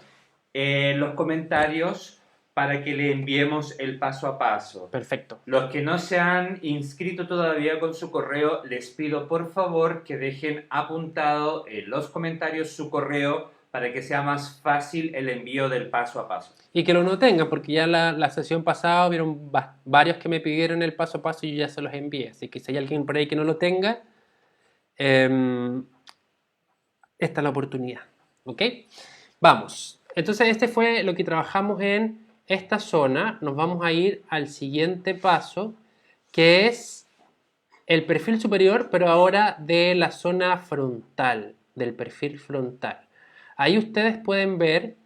en los comentarios para que le enviemos el paso a paso. Perfecto. Los que no se han inscrito todavía con su correo, les pido por favor que dejen apuntado en los comentarios su correo para que sea más fácil el envío del paso a paso. Y que lo tengan, porque ya la sesión pasada hubieron varios que me pidieron el paso a paso y yo ya se los envié. Así que si hay alguien por ahí que no lo tenga, esta es la oportunidad. ¿Ok? Vamos. Entonces este fue lo que trabajamos en esta zona. Nos vamos a ir al siguiente paso, que es el perfil superior, pero ahora de la zona frontal, del perfil frontal. Ahí ustedes pueden ver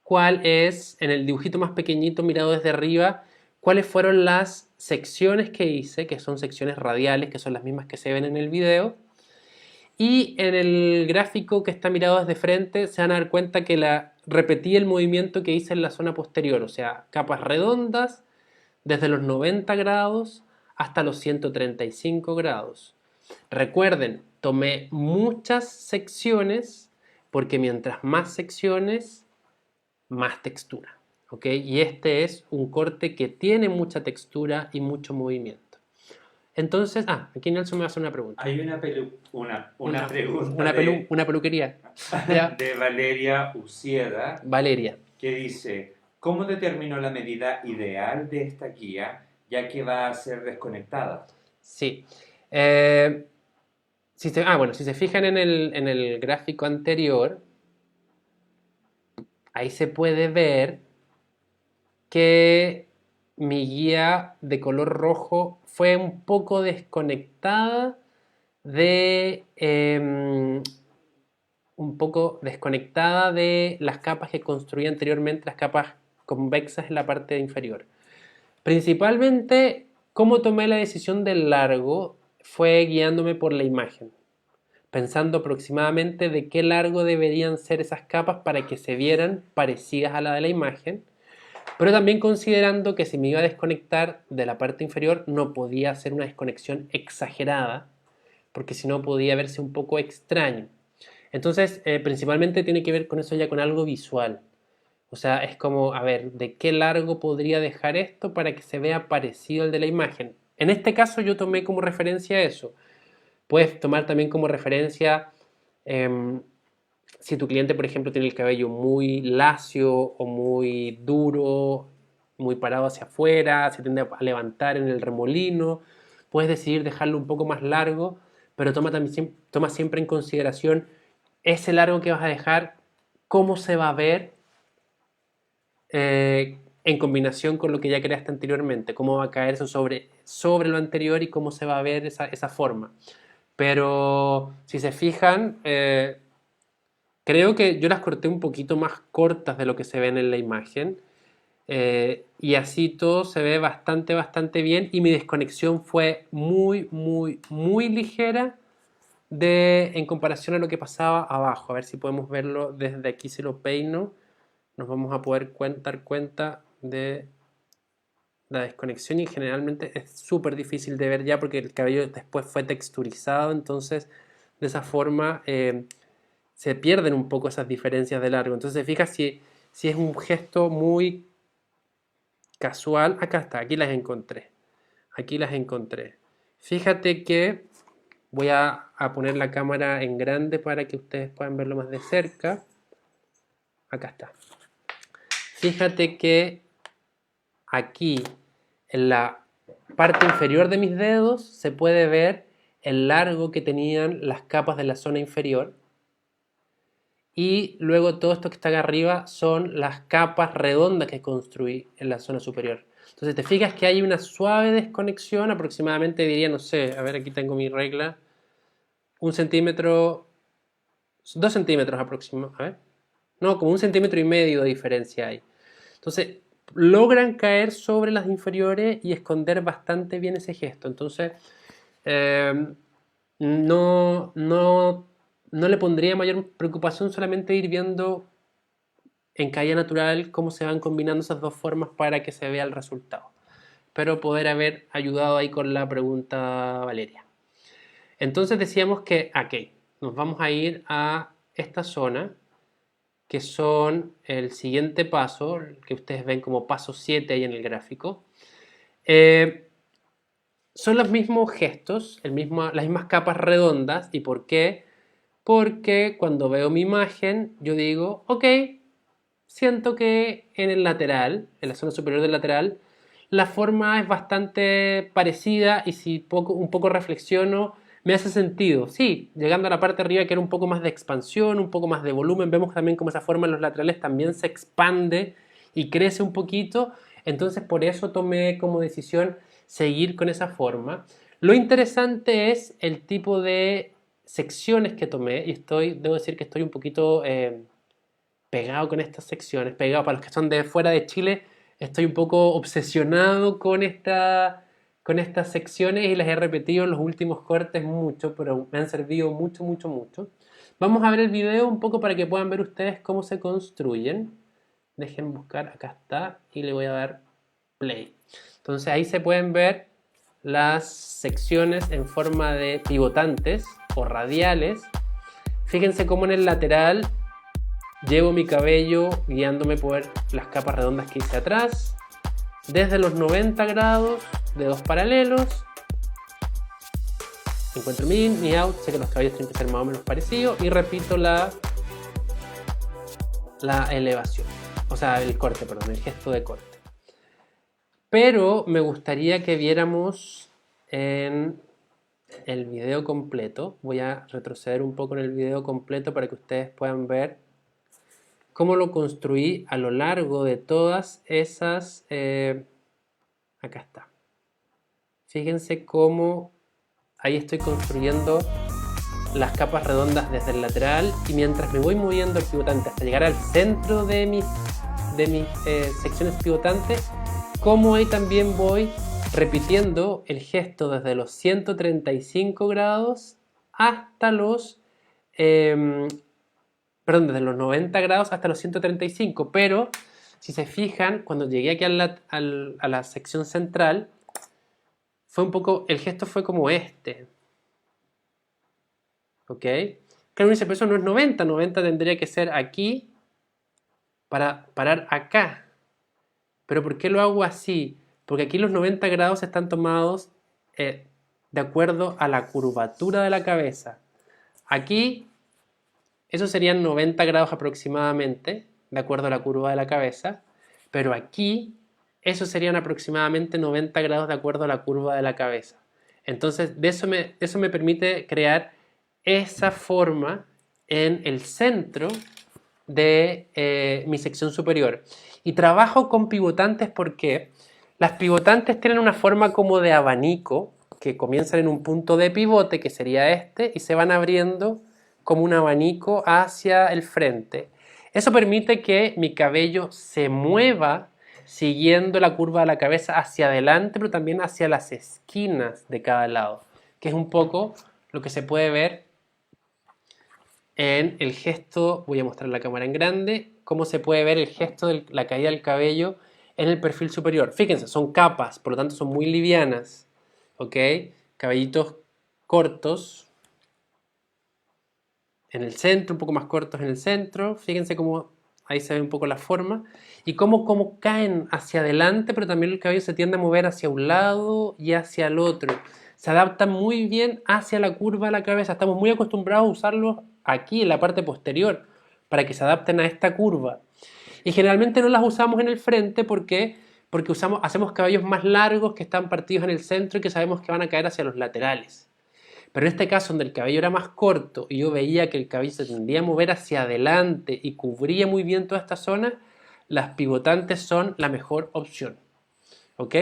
cuál es, en el dibujito más pequeñito mirado desde arriba, cuáles fueron las secciones que hice, que son secciones radiales, que son las mismas que se ven en el video. Y en el gráfico que está mirado desde frente se van a dar cuenta que repetí el movimiento que hice en la zona posterior, o sea, capas redondas desde los 90 grados hasta los 135 grados. Recuerden, tomé muchas secciones porque mientras más secciones, más textura. ¿Ok? Y este es un corte que tiene mucha textura y mucho movimiento. Entonces, aquí Nelson me va a hacer una pregunta. Hay una pregunta una peluquería. de Valeria Ucieda. Valeria. Que dice, ¿cómo determino la medida ideal de esta guía ya que va a ser desconectada? Sí. Si se fijan en el gráfico anterior, ahí se puede ver que mi guía de color rojo fue un poco desconectada de las capas que construí anteriormente, las capas convexas en la parte inferior. Principalmente, cómo tomé la decisión del largo fue guiándome por la imagen, pensando aproximadamente de qué largo deberían ser esas capas para que se vieran parecidas a la de la imagen, pero también considerando que si me iba a desconectar de la parte inferior no podía hacer una desconexión exagerada, porque si no podía verse un poco extraño. Entonces, principalmente tiene que ver con eso ya con algo visual. O sea, es como, a ver, ¿de qué largo podría dejar esto para que se vea parecido al de la imagen? En este caso yo tomé como referencia eso. Puedes tomar también como referencia eh, si tu cliente, por ejemplo, tiene el cabello muy lacio o muy duro, muy parado hacia afuera, se tiende a levantar en el remolino, puedes decidir dejarlo un poco más largo, pero toma siempre en consideración ese largo que vas a dejar, cómo se va a ver en combinación con lo que ya creaste anteriormente, cómo va a caer eso sobre lo anterior y cómo se va a ver esa forma. Pero si se fijan, creo que yo las corté un poquito más cortas de lo que se ven en la imagen. Y así todo se ve bastante bien. Y mi desconexión fue muy ligera en comparación a lo que pasaba abajo. A ver si podemos verlo desde aquí si lo peino. Nos vamos a poder dar cuenta de la desconexión y generalmente es súper difícil de ver ya porque el cabello después fue texturizado. Entonces de esa forma se pierden un poco esas diferencias de largo. Entonces, fíjate si es un gesto muy casual. Acá está, aquí las encontré. Aquí las encontré. Fíjate que voy a poner la cámara en grande para que ustedes puedan verlo más de cerca. Acá está. Fíjate que aquí en la parte inferior de mis dedos se puede ver el largo que tenían las capas de la zona inferior. Y luego todo esto que está acá arriba son las capas redondas que construí en la zona superior. Entonces te fijas que hay una suave desconexión, aproximadamente diría, no sé, a ver aquí tengo mi regla, 1 centímetro, 2 centímetros aproximadamente, a ver, no, como 1,5 centímetros de diferencia hay. Entonces logran caer sobre las inferiores y esconder bastante bien ese gesto. Entonces eh, no le pondría mayor preocupación, solamente ir viendo en caída natural cómo se van combinando esas dos formas para que se vea el resultado. Espero poder haber ayudado ahí con la pregunta, Valeria. Entonces decíamos que, ok, nos vamos a ir a esta zona, que son el siguiente paso, que ustedes ven como paso 7 ahí en el gráfico. Son los mismos gestos, las mismas capas redondas. ¿Y por qué? Porque cuando veo mi imagen, yo digo, ok, siento que en el lateral, en la zona superior del lateral, la forma es bastante parecida y si un poco reflexiono, me hace sentido. Sí, llegando a la parte de arriba quiero un poco más de expansión, un poco más de volumen. Vemos también cómo esa forma en los laterales también se expande y crece un poquito. Entonces por eso tomé como decisión seguir con esa forma. Lo interesante es el tipo de secciones que tomé y debo decir que estoy un poquito pegado con estas secciones, pegado para los que son de fuera de Chile, estoy un poco obsesionado con estas secciones y las he repetido en los últimos cortes mucho, pero me han servido mucho. Vamos a ver el video un poco para que puedan ver ustedes cómo se construyen. Dejen buscar, acá está, y le voy a dar play. Entonces ahí se pueden ver las secciones en forma de pivotantes o radiales. Fíjense cómo en el lateral llevo mi cabello guiándome por las capas redondas que hice atrás, desde los 90 grados de dos paralelos. Encuentro mi in, mi out, sé que los cabellos tienen que ser más o menos parecidos y repito la elevación, o sea, el corte, perdón, el gesto de corte. Pero me gustaría que viéramos en el video completo. Voy a retroceder un poco en el video completo para que ustedes puedan ver cómo lo construí a lo largo de todas esas... acá está. Fíjense cómo ahí estoy construyendo las capas redondas desde el lateral y mientras me voy moviendo el pivotante hasta llegar al centro de mis secciones pivotantes, como ahí también voy repitiendo el gesto desde los 135 grados hasta los... perdón, desde los 90 grados hasta los 135, pero si se fijan, cuando llegué aquí a la sección central, fue un poco, el gesto fue como este. ¿Ok? Claro, uno dice, pero eso no es 90, 90 tendría que ser aquí para parar acá. Pero ¿por qué lo hago así? Porque aquí los 90 grados están tomados de acuerdo a la curvatura de la cabeza. Aquí, esos serían 90 grados aproximadamente, de acuerdo a la curva de la cabeza. Pero aquí, esos serían aproximadamente 90 grados de acuerdo a la curva de la cabeza. Entonces, eso me permite crear esa forma en el centro de mi sección superior. Y trabajo con pivotantes porque las pivotantes tienen una forma como de abanico que comienzan en un punto de pivote, que sería este, y se van abriendo como un abanico hacia el frente. Eso permite que mi cabello se mueva siguiendo la curva de la cabeza hacia adelante, pero también hacia las esquinas de cada lado, que es un poco lo que se puede ver en el gesto. Voy a mostrar la cámara en grande, cómo se puede ver el gesto de la caída del cabello en el perfil superior. Fíjense, son capas, por lo tanto son muy livianas, ¿ok? Cabellitos cortos en el centro, un poco más cortos en el centro. Fíjense cómo ahí se ve un poco la forma. Y cómo caen hacia adelante, pero también el cabello se tiende a mover hacia un lado y hacia el otro. Se adapta muy bien hacia la curva de la cabeza. Estamos muy acostumbrados a usarlos aquí en la parte posterior para que se adapten a esta curva. Y generalmente no las usamos en el frente porque hacemos cabellos más largos que están partidos en el centro y que sabemos que van a caer hacia los laterales. Pero en este caso, donde el cabello era más corto y yo veía que el cabello se tendía a mover hacia adelante y cubría muy bien toda esta zona, las pivotantes son la mejor opción. ¿Ok?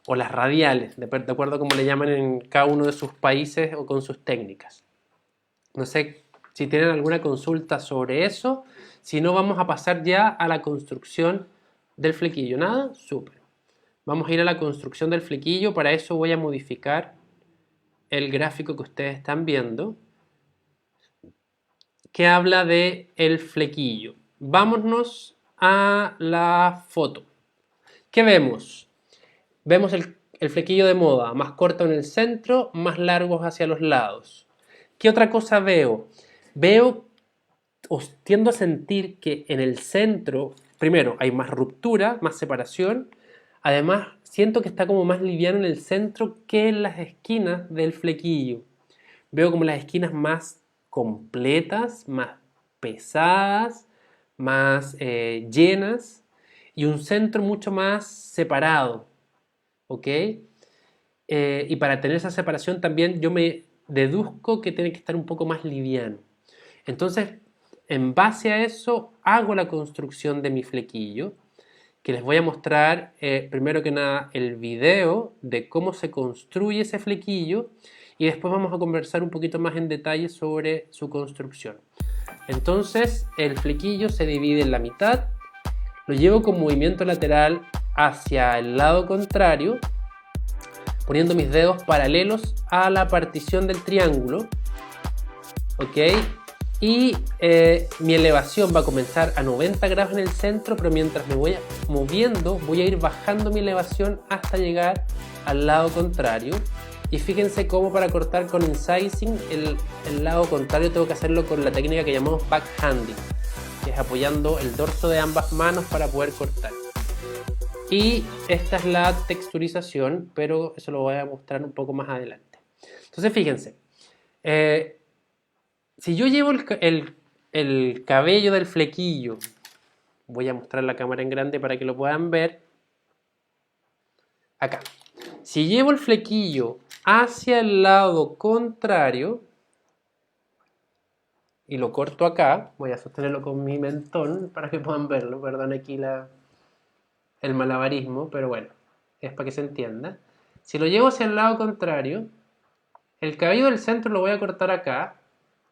O las radiales, de acuerdo a cómo le llaman en cada uno de sus países o con sus técnicas. No sé si tienen alguna consulta sobre eso. Si no, vamos a pasar ya a la construcción del flequillo. ¿Nada? Súper. Vamos a ir a la construcción del flequillo. Para eso voy a modificar el gráfico que ustedes están viendo, que habla de el flequillo. Vámonos a la foto. ¿Qué vemos? Vemos el flequillo de moda, más corto en el centro, más largos hacia los lados. ¿Qué otra cosa veo? Tiendo a sentir que en el centro, primero, hay más ruptura, más separación. Además, siento que está como más liviano en el centro que en las esquinas del flequillo. Veo como las esquinas más completas, más pesadas, más llenas y un centro mucho más separado. ¿Ok? Y para tener esa separación también yo me deduzco que tiene que estar un poco más liviano. Entonces, en base a eso, hago la construcción de mi flequillo, que les voy a mostrar primero que nada el video de cómo se construye ese flequillo y después vamos a conversar un poquito más en detalle sobre su construcción. Entonces, el flequillo se divide en la mitad, lo llevo con movimiento lateral hacia el lado contrario, poniendo mis dedos paralelos a la partición del triángulo, ¿ok? Y mi elevación va a comenzar a 90 grados en el centro, pero mientras me voy moviendo, voy a ir bajando mi elevación hasta llegar al lado contrario. Y fíjense cómo para cortar con incising, el lado contrario tengo que hacerlo con la técnica que llamamos backhanding, que es apoyando el dorso de ambas manos para poder cortar. Y esta es la texturización, pero eso lo voy a mostrar un poco más adelante. Entonces fíjense, si yo llevo el cabello del flequillo, voy a mostrar la cámara en grande para que lo puedan ver, acá. Si llevo el flequillo hacia el lado contrario, y lo corto acá. Voy a sostenerlo con mi mentón para que puedan verlo. Perdón aquí el malabarismo, pero bueno, es para que se entienda. Si lo llevo hacia el lado contrario, el cabello del centro lo voy a cortar acá,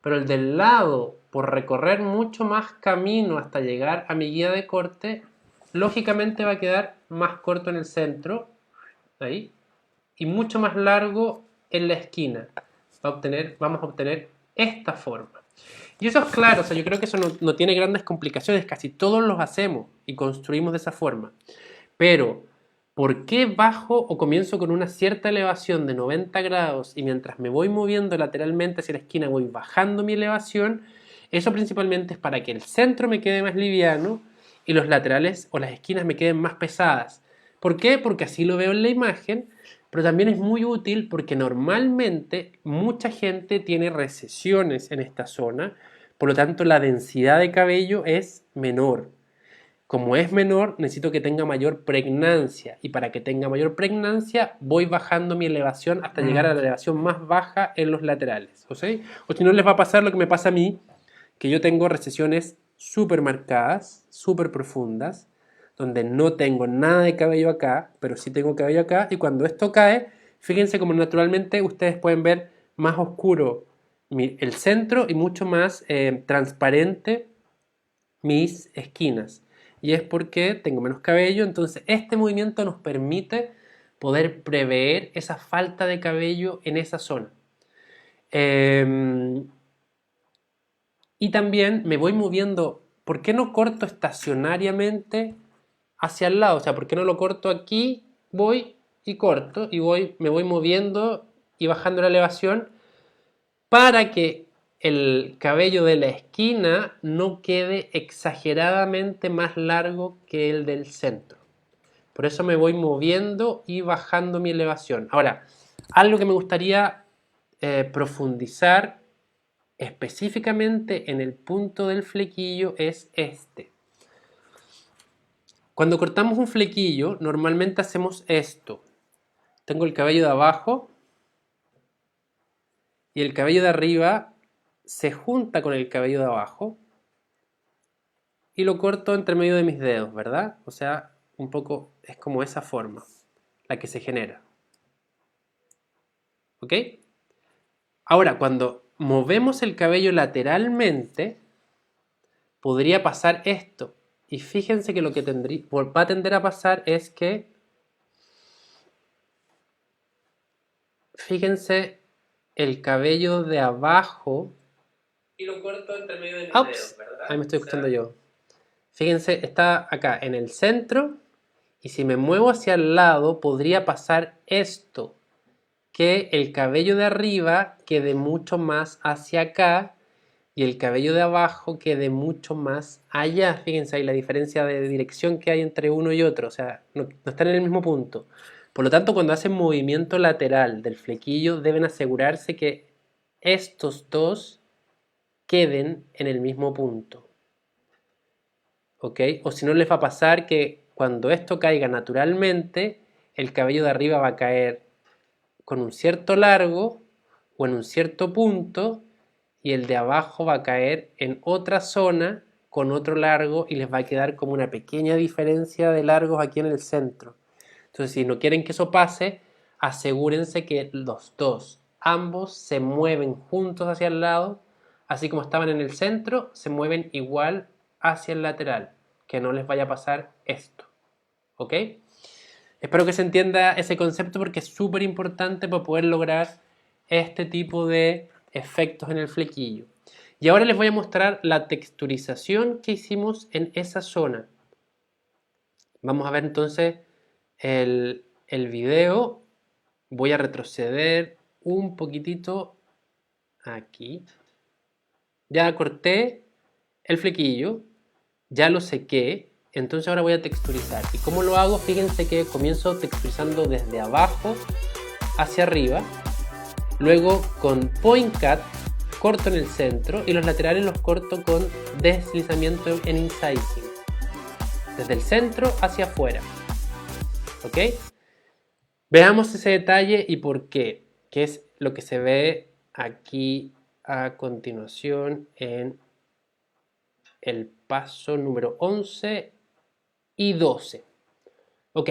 pero el del lado, por recorrer mucho más camino hasta llegar a mi guía de corte, lógicamente va a quedar más corto en el centro, ahí, y mucho más largo en la esquina. Vamos a obtener esta forma. Y eso es claro, o sea, yo creo que eso no tiene grandes complicaciones, casi todos los hacemos y construimos de esa forma. Pero, ¿por qué bajo o comienzo con una cierta elevación de 90 grados y mientras me voy moviendo lateralmente hacia la esquina voy bajando mi elevación? Eso principalmente es para que el centro me quede más liviano y los laterales o las esquinas me queden más pesadas. ¿Por qué? Porque así lo veo en la imagen, pero también es muy útil porque normalmente mucha gente tiene recesiones en esta zona, por lo tanto la densidad de cabello es menor. Como es menor, necesito que tenga mayor pregnancia. Y para que tenga mayor pregnancia, voy bajando mi elevación hasta llegar a la elevación más baja en los laterales. O si no, les va a pasar lo que me pasa a mí, que yo tengo recesiones súper marcadas, súper profundas, donde no tengo nada de cabello acá, pero sí tengo cabello acá. Y cuando esto cae, fíjense como naturalmente ustedes pueden ver más oscuro el centro y mucho más transparente mis esquinas. Y es porque tengo menos cabello, entonces este movimiento nos permite poder prever esa falta de cabello en esa zona. Y también me voy moviendo, ¿por qué no corto estacionariamente hacia el lado? O sea, ¿por qué no lo corto aquí? Voy y corto y me voy moviendo y bajando la elevación para que el cabello de la esquina no quede exageradamente más largo que el del centro. Por eso me voy moviendo y bajando mi elevación. Ahora, algo que me gustaría profundizar específicamente en el punto del flequillo es este. Cuando cortamos un flequillo, normalmente hacemos esto. Tengo el cabello de abajo y el cabello de arriba se junta con el cabello de abajo y lo corto entre medio de mis dedos, ¿verdad? O sea, un poco es como esa forma la que se genera. ¿Ok? Ahora, cuando movemos el cabello lateralmente, podría pasar esto. Y fíjense que lo que va a tender a pasar es que, fíjense, el cabello de abajo. Y lo corto entre medio de mis dedos, ¿verdad? Ahí me estoy escuchando yo. Fíjense, está acá en el centro. Y si me muevo hacia el lado, podría pasar esto. Que el cabello de arriba quede mucho más hacia acá y el cabello de abajo quede mucho más allá. Fíjense ahí la diferencia de dirección que hay entre uno y otro, o sea, no están en el mismo punto. Por lo tanto, cuando hacen movimiento lateral del flequillo, deben asegurarse que estos dos queden en el mismo punto. ¿Ok? O si no, les va a pasar que cuando esto caiga naturalmente, el cabello de arriba va a caer con un cierto largo o en un cierto punto y el de abajo va a caer en otra zona con otro largo y les va a quedar como una pequeña diferencia de largos aquí en el centro. Entonces, si no quieren que eso pase, asegúrense que los dos, ambos se mueven juntos hacia el lado, así como estaban en el centro, se mueven igual hacia el lateral, que no les vaya a pasar esto. ¿Ok? Espero que se entienda ese concepto porque es súper importante para poder lograr este tipo de efectos en el flequillo. Y ahora les voy a mostrar la texturización que hicimos en esa zona. Vamos a ver entonces el video. Voy a retroceder un poquitito aquí. Ya corté el flequillo, ya lo sequé. Entonces ahora voy a texturizar. ¿Y cómo lo hago? Fíjense que comienzo texturizando desde abajo hacia arriba. Luego con point cut corto en el centro y los laterales los corto con deslizamiento en incising. Desde el centro hacia afuera. ¿Ok? Veamos ese detalle y por qué. Que es lo que se ve aquí a continuación en el paso número 11 y 12. Ok.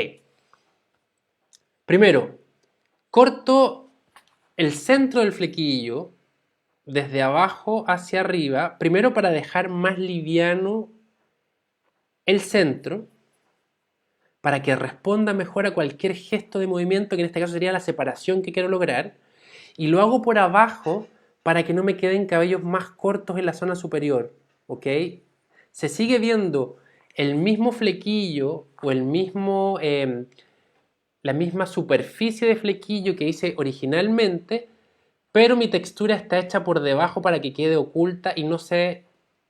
Primero, corto el centro del flequillo desde abajo hacia arriba, primero para dejar más liviano el centro, para que responda mejor a cualquier gesto de movimiento, que en este caso sería la separación que quiero lograr, y lo hago por abajo para que no me queden cabellos más cortos en la zona superior, ¿ok? Se sigue viendo el mismo flequillo o la misma superficie de flequillo que hice originalmente, pero mi textura está hecha por debajo para que quede oculta y no se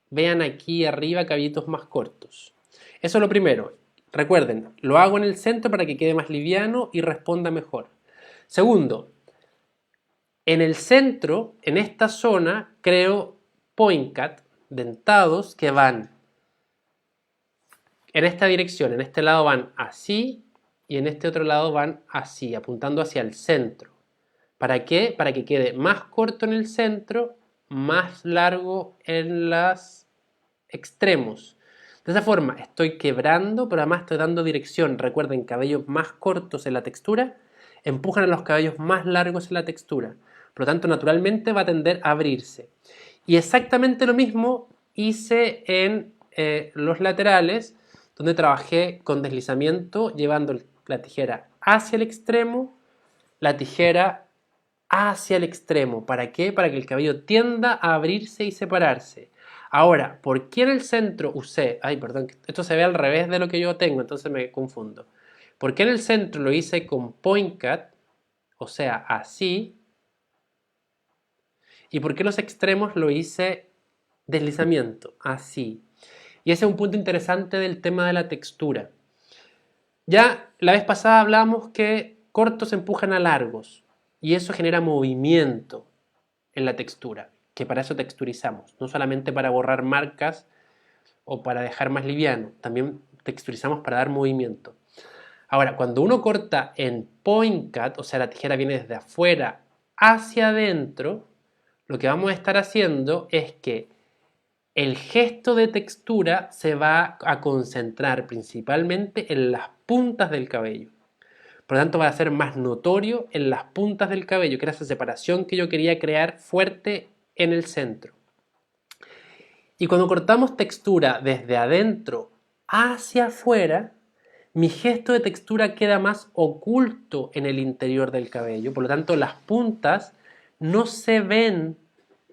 vean aquí arriba cabellitos más cortos. Eso es lo primero. Recuerden, lo hago en el centro para que quede más liviano y responda mejor. Segundo, en el centro, en esta zona, creo point cut, dentados, que van en esta dirección. En este lado van así y en este otro lado van así, apuntando hacia el centro. ¿Para qué? Para que quede más corto en el centro, más largo en los extremos. De esa forma estoy quebrando, pero además estoy dando dirección. Recuerden, cabellos más cortos en la textura empujan a los cabellos más largos en la textura. Por lo tanto, naturalmente va a tender a abrirse. Y exactamente lo mismo hice en los laterales, donde trabajé con deslizamiento, llevando la tijera hacia el extremo, la tijera hacia el extremo. ¿Para qué? Para que el cabello tienda a abrirse y separarse. Ahora, ¿por qué en el centro usé? Ay, perdón, esto se ve al revés de lo que yo tengo, entonces me confundo. ¿Por qué en el centro lo hice con point cut? O sea, así. ¿Y por qué los extremos lo hice deslizamiento? Así. Y ese es un punto interesante del tema de la textura. Ya la vez pasada hablamos que cortos empujan a largos y eso genera movimiento en la textura, que para eso texturizamos, no solamente para borrar marcas o para dejar más liviano, también texturizamos para dar movimiento. Ahora, cuando uno corta en point cut, o sea, la tijera viene desde afuera hacia adentro, lo que vamos a estar haciendo es que el gesto de textura se va a concentrar principalmente en las puntas del cabello. Por lo tanto, va a ser más notorio en las puntas del cabello, que era esa separación que yo quería crear fuerte en el centro. Y cuando cortamos textura desde adentro hacia afuera, mi gesto de textura queda más oculto en el interior del cabello. Por lo tanto, las puntas no se ven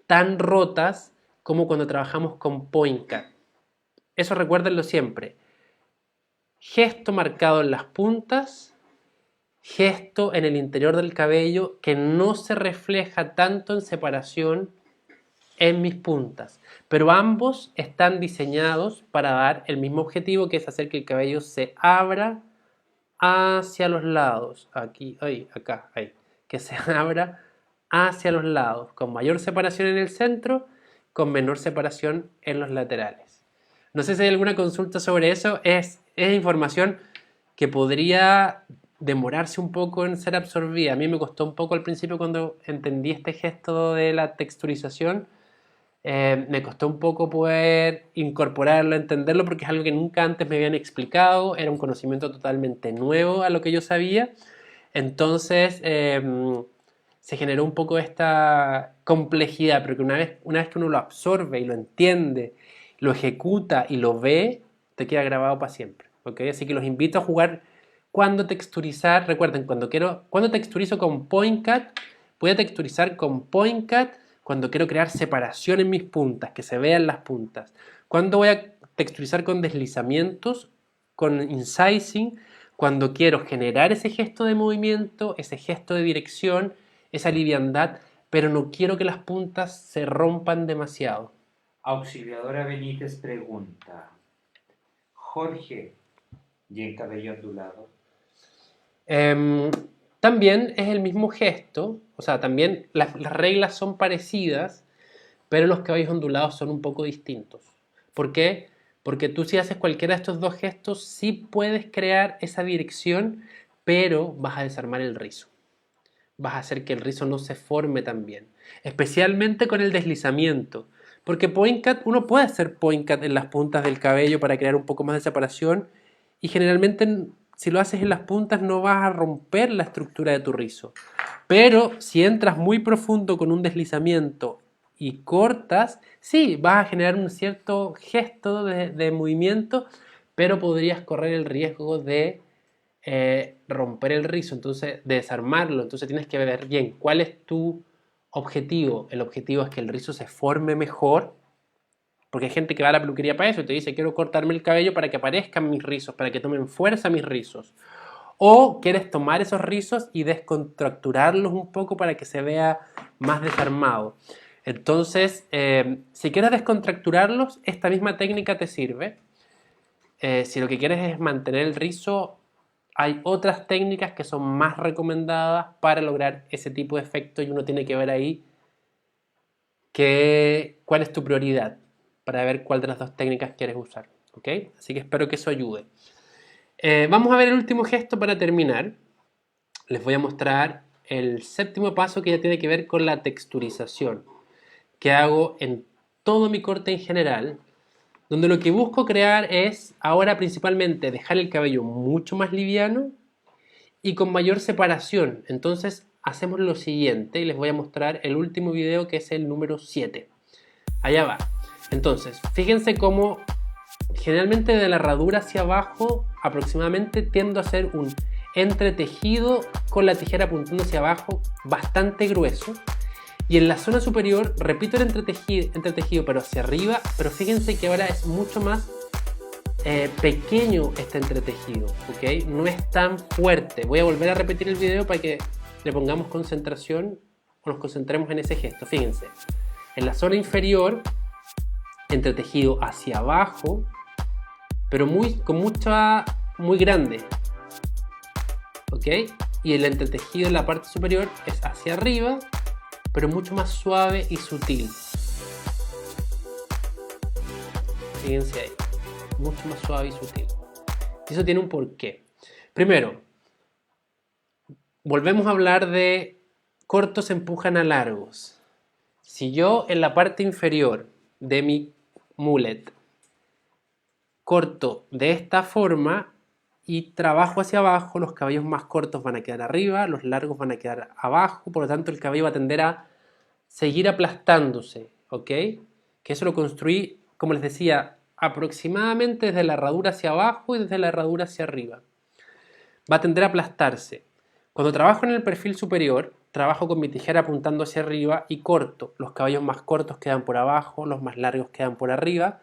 tan rotas como cuando trabajamos con point cut. Eso recuérdenlo siempre. Gesto marcado en las puntas, gesto en el interior del cabello que no se refleja tanto en separación en mis puntas. Pero ambos están diseñados para dar el mismo objetivo, que es hacer que el cabello se abra hacia los lados. Aquí, ahí, acá, ahí. Que se abra hacia los lados, con mayor separación en el centro, con menor separación en los laterales. No sé si hay alguna consulta sobre eso. Es información que podría demorarse un poco en ser absorbida. A mí me costó un poco al principio cuando entendí este gesto de la texturización. Me costó un poco poder incorporarlo, entenderlo, porque es algo que nunca antes me habían explicado, era un conocimiento totalmente nuevo a lo que yo sabía. Entonces se generó un poco esta complejidad, pero que una vez que uno lo absorbe y lo entiende, lo ejecuta y lo ve, te queda grabado para siempre. ¿Okay? Así que los invito a jugar cuando texturizar. Recuerden, cuando texturizo con point cut, voy a texturizar con point cut cuando quiero crear separación en mis puntas, que se vean las puntas. Cuando voy a texturizar con deslizamientos, con incising, cuando quiero generar ese gesto de movimiento, ese gesto de dirección, esa liviandad, pero no quiero que las puntas se rompan demasiado. Auxiliadora Benítez pregunta, Jorge, ¿y en cabello ondulado? También es el mismo gesto, o sea, también las reglas son parecidas, pero los cabellos ondulados son un poco distintos. ¿Por qué? Porque tú si haces cualquiera de estos dos gestos, sí puedes crear esa dirección, pero vas a desarmar el rizo. Vas a hacer que el rizo no se forme tan bien. especialmente con el deslizamiento. Porque point cut, uno puede hacer point cut en las puntas del cabello para crear un poco más de separación y generalmente si lo haces en las puntas no vas a romper la estructura de tu rizo. Pero si entras muy profundo con un deslizamiento y cortas, sí, vas a generar un cierto gesto de movimiento, pero podrías correr el riesgo de romper el rizo, entonces de desarmarlo. Entonces tienes que ver bien cuál es tu objetivo. El objetivo es que el rizo se forme mejor, porque hay gente que va a la peluquería para eso y te dice quiero cortarme el cabello para que aparezcan mis rizos, para que tomen fuerza mis rizos. O quieres tomar esos rizos y descontracturarlos un poco para que se vea más desarmado. Entonces, si quieres descontracturarlos, esta misma técnica te sirve. Si lo que quieres es mantener el rizo, hay otras técnicas que son más recomendadas para lograr ese tipo de efecto y uno tiene que ver ahí cuál es tu prioridad para ver cuál de las dos técnicas quieres usar. ¿Ok? Así que espero que eso ayude. Vamos a ver el último gesto para terminar. Les voy a mostrar el séptimo paso que ya tiene que ver con la texturización, que hago en todo mi corte en general, donde lo que busco crear es ahora principalmente dejar el cabello mucho más liviano y con mayor separación. Entonces hacemos lo siguiente y les voy a mostrar el último video que es el número 7. Allá va. Entonces, fíjense cómo generalmente de la herradura hacia abajo aproximadamente tiendo a hacer un entretejido con la tijera apuntando hacia abajo bastante grueso. Y en la zona superior repito el entretejido pero hacia arriba, pero fíjense que ahora es mucho más pequeño este entretejido, ¿ok? No es tan fuerte. Voy a volver a repetir el video para que le pongamos concentración o nos concentremos en ese gesto. Fíjense, en la zona inferior entretejido hacia abajo, pero muy grande, ¿ok? Y el entretejido en la parte superior es hacia arriba, pero mucho más suave y sutil. Fíjense ahí, mucho más suave y sutil. Y eso tiene un porqué. Primero, volvemos a hablar de cortos empujan a largos. Si yo en la parte inferior de mi mullet corto de esta forma y trabajo hacia abajo, los cabellos más cortos van a quedar arriba, los largos van a quedar abajo, por lo tanto el cabello va a tender a seguir aplastándose, ¿ok? Que eso lo construí, como les decía, aproximadamente desde la herradura hacia abajo y desde la herradura hacia arriba. Va a tender a aplastarse. Cuando trabajo en el perfil superior, trabajo con mi tijera apuntando hacia arriba y corto. Los cabellos más cortos quedan por abajo, los más largos quedan por arriba.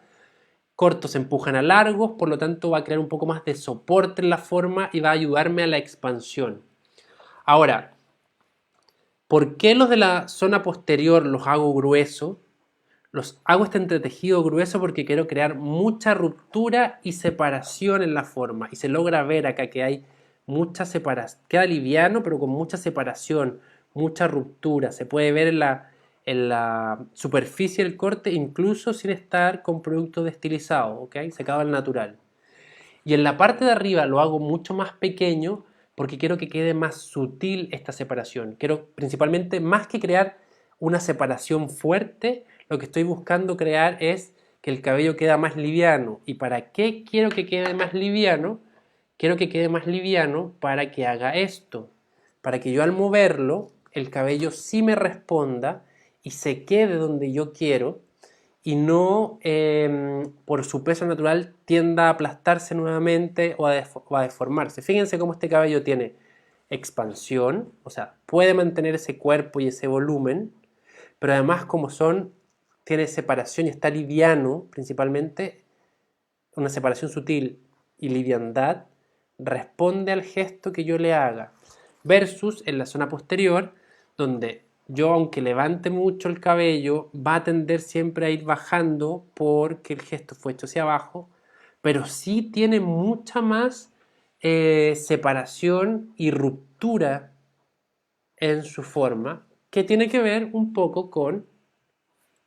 Cortos empujan a largos, por lo tanto va a crear un poco más de soporte en la forma y va a ayudarme a la expansión. Ahora, ¿por qué los de la zona posterior los hago gruesos? Los hago este entretejido grueso porque quiero crear mucha ruptura y separación en la forma. Y se logra ver acá que hay mucha separación. Queda liviano, pero con mucha separación, mucha ruptura. Se puede ver en la superficie del corte, incluso sin estar con producto destilizado, ¿ok? Secado al natural. Y en la parte de arriba lo hago mucho más pequeño porque quiero que quede más sutil esta separación. Quiero principalmente, más que crear una separación fuerte, lo que estoy buscando crear es que el cabello quede más liviano. ¿Y para qué quiero que quede más liviano? Quiero que quede más liviano para que haga esto. Para que yo al moverlo, el cabello sí me responda y se quede donde yo quiero y no por su peso natural tienda a aplastarse nuevamente o a deformarse. Fíjense cómo este cabello tiene expansión, o sea, puede mantener ese cuerpo y ese volumen, pero además como tiene separación y está liviano principalmente, una separación sutil y liviandad, responde al gesto que yo le haga, versus en la zona posterior, donde yo aunque levante mucho el cabello, va a tender siempre a ir bajando porque el gesto fue hecho hacia abajo, pero sí tiene mucha más separación y ruptura en su forma, que tiene que ver un poco con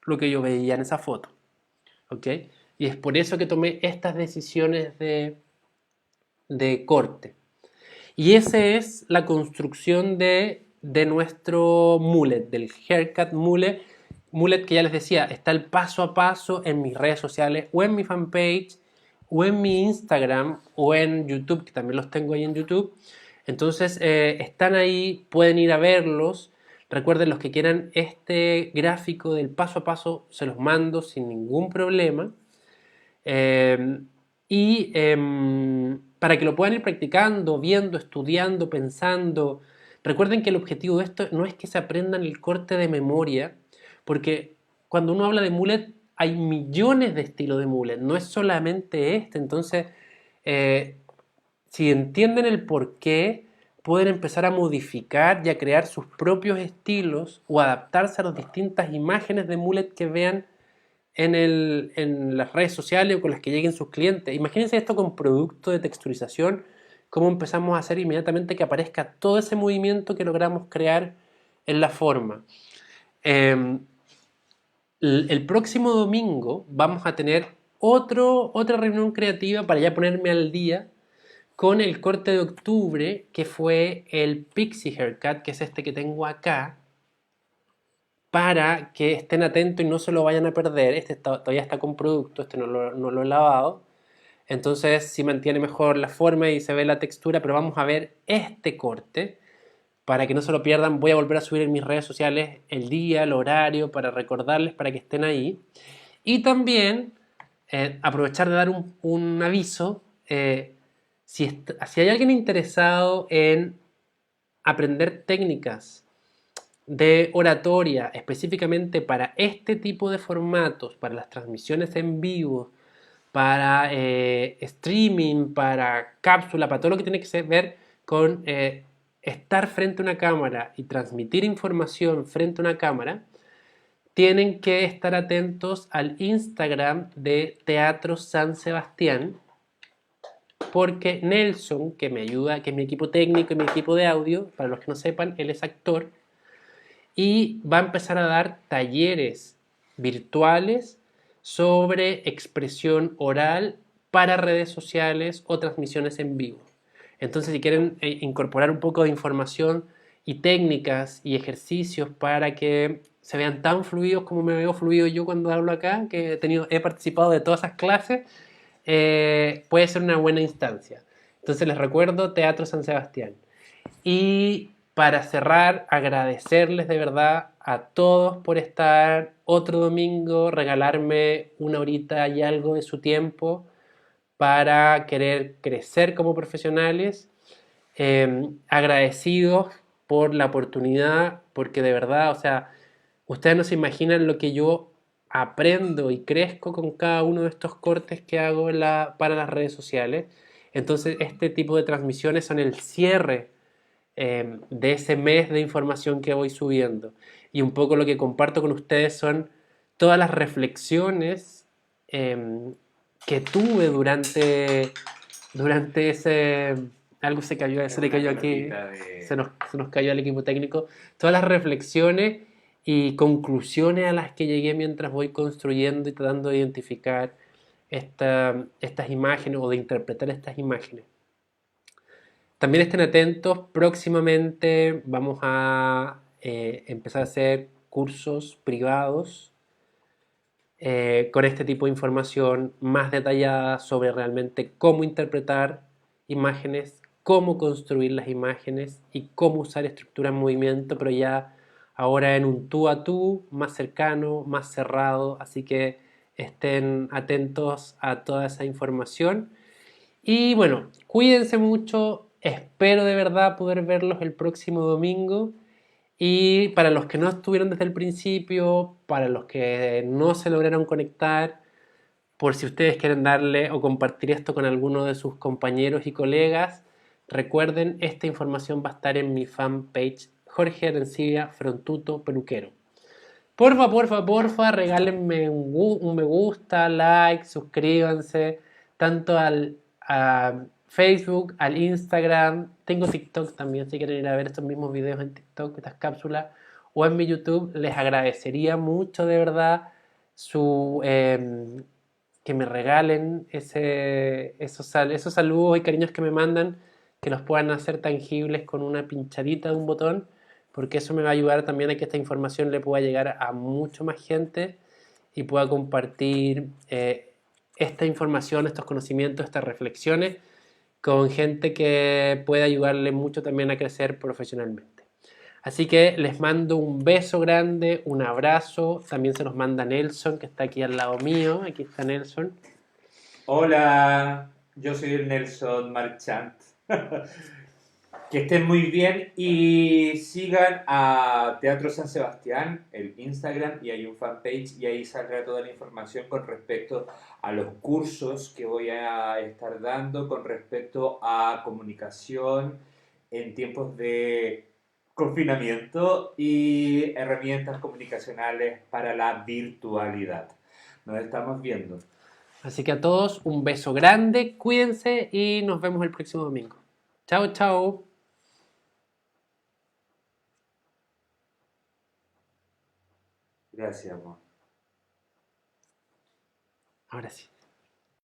lo que yo veía en esa foto, ¿ok? Y es por eso que tomé estas decisiones de corte. Y esa es la construcción de de nuestro mullet, del haircut mullet. Mullet que ya les decía, está el paso a paso en mis redes sociales o en mi fanpage o en mi Instagram o en YouTube, que también los tengo ahí en YouTube. Entonces están ahí, pueden ir a verlos. Recuerden, los que quieran este gráfico del paso a paso, se los mando sin ningún problema. Eh, para que lo puedan ir practicando, viendo, estudiando, pensando. Recuerden que el objetivo de esto no es que se aprendan el corte de memoria, porque cuando uno habla de mullet hay millones de estilos de mullet, no es solamente este. Entonces, eh, si entienden el por qué, pueden empezar a modificar y a crear sus propios estilos o adaptarse a las distintas imágenes de mullet que vean en las redes sociales o con las que lleguen sus clientes. Imagínense esto con producto de texturización, cómo empezamos a hacer inmediatamente que aparezca todo ese movimiento que logramos crear en la forma. El próximo domingo vamos a tener otra reunión creativa para ya ponerme al día con el corte de octubre, que fue el Pixie Haircut, que es este que tengo acá, para que estén atentos y no se lo vayan a perder. Todavía está con producto, no lo he lavado. Entonces sí mantiene mejor la forma y se ve la textura, pero vamos a ver este corte para que no se lo pierdan. Voy a volver a subir en mis redes sociales el día, el horario, para recordarles, para que estén ahí. Y también aprovechar de dar un aviso. Si hay alguien interesado en aprender técnicas de oratoria específicamente para este tipo de formatos, para las transmisiones en vivo, para streaming, para cápsula, para todo lo que tiene que ver con estar frente a una cámara y transmitir información frente a una cámara, tienen que estar atentos al Instagram de Teatro San Sebastián, porque Nelson, que me ayuda, que es mi equipo técnico y mi equipo de audio, para los que no sepan, él es actor, y va a empezar a dar talleres virtuales sobre expresión oral para redes sociales o transmisiones en vivo. Entonces, si quieren incorporar un poco de información y técnicas y ejercicios para que se vean tan fluidos como me veo fluido yo cuando hablo acá, que he participado de todas esas clases, puede ser una buena instancia. Entonces les recuerdo Teatro San Sebastián. Y para cerrar, agradecerles de verdad a todos por estar otro domingo, regalarme una horita y algo de su tiempo para querer crecer como profesionales. Agradecidos por la oportunidad, porque de verdad, o sea, ustedes no se imaginan lo que yo aprendo y crezco con cada uno de estos cortes que hago para las redes sociales. Entonces, este tipo de transmisiones son el cierre de ese mes de información que voy subiendo. Y un poco lo que comparto con ustedes son todas las reflexiones que tuve durante ese... Algo se cayó, se le cayó aquí, se nos cayó al equipo técnico. Todas las reflexiones y conclusiones a las que llegué mientras voy construyendo y tratando de identificar estas imágenes o de interpretar estas imágenes. También estén atentos, próximamente vamos a empezar a hacer cursos privados con este tipo de información más detallada sobre realmente cómo interpretar imágenes, cómo construir las imágenes y cómo usar estructura en movimiento, pero ya ahora en un tú a tú, más cercano, más cerrado, así que estén atentos a toda esa información. Y bueno, cuídense mucho, espero de verdad poder verlos el próximo domingo. Y para los que no estuvieron desde el principio, para los que no se lograron conectar, por si ustedes quieren darle o compartir esto con alguno de sus compañeros y colegas, recuerden, esta información va a estar en mi fanpage Jorge Arencibia Frontuto Peluquero. Porfa, porfa, porfa, regálenme un me gusta, like, suscríbanse, tanto a Facebook, al Instagram, tengo TikTok también, si quieren ir a ver estos mismos videos en TikTok, estas cápsulas, o en mi YouTube, les agradecería mucho de verdad que me regalen esos saludos y cariños que me mandan, que los puedan hacer tangibles con una pinchadita de un botón, porque eso me va a ayudar también a que esta información le pueda llegar a mucho más gente y pueda compartir esta información, estos conocimientos, estas reflexiones con gente que pueda ayudarle mucho también a crecer profesionalmente. Así que les mando un beso grande, un abrazo. También se los manda Nelson, que está aquí al lado mío. Aquí está Nelson. Hola, yo soy el Nelson Marchant. Que estén muy bien y sigan a Teatro San Sebastián, el Instagram, y hay un fanpage y ahí saldrá toda la información con respecto a los cursos que voy a estar dando, con respecto a comunicación en tiempos de confinamiento y herramientas comunicacionales para la virtualidad. Nos estamos viendo. Así que a todos un beso grande, cuídense y nos vemos el próximo domingo. Chao, chao. Gracias, amor. Ahora sí.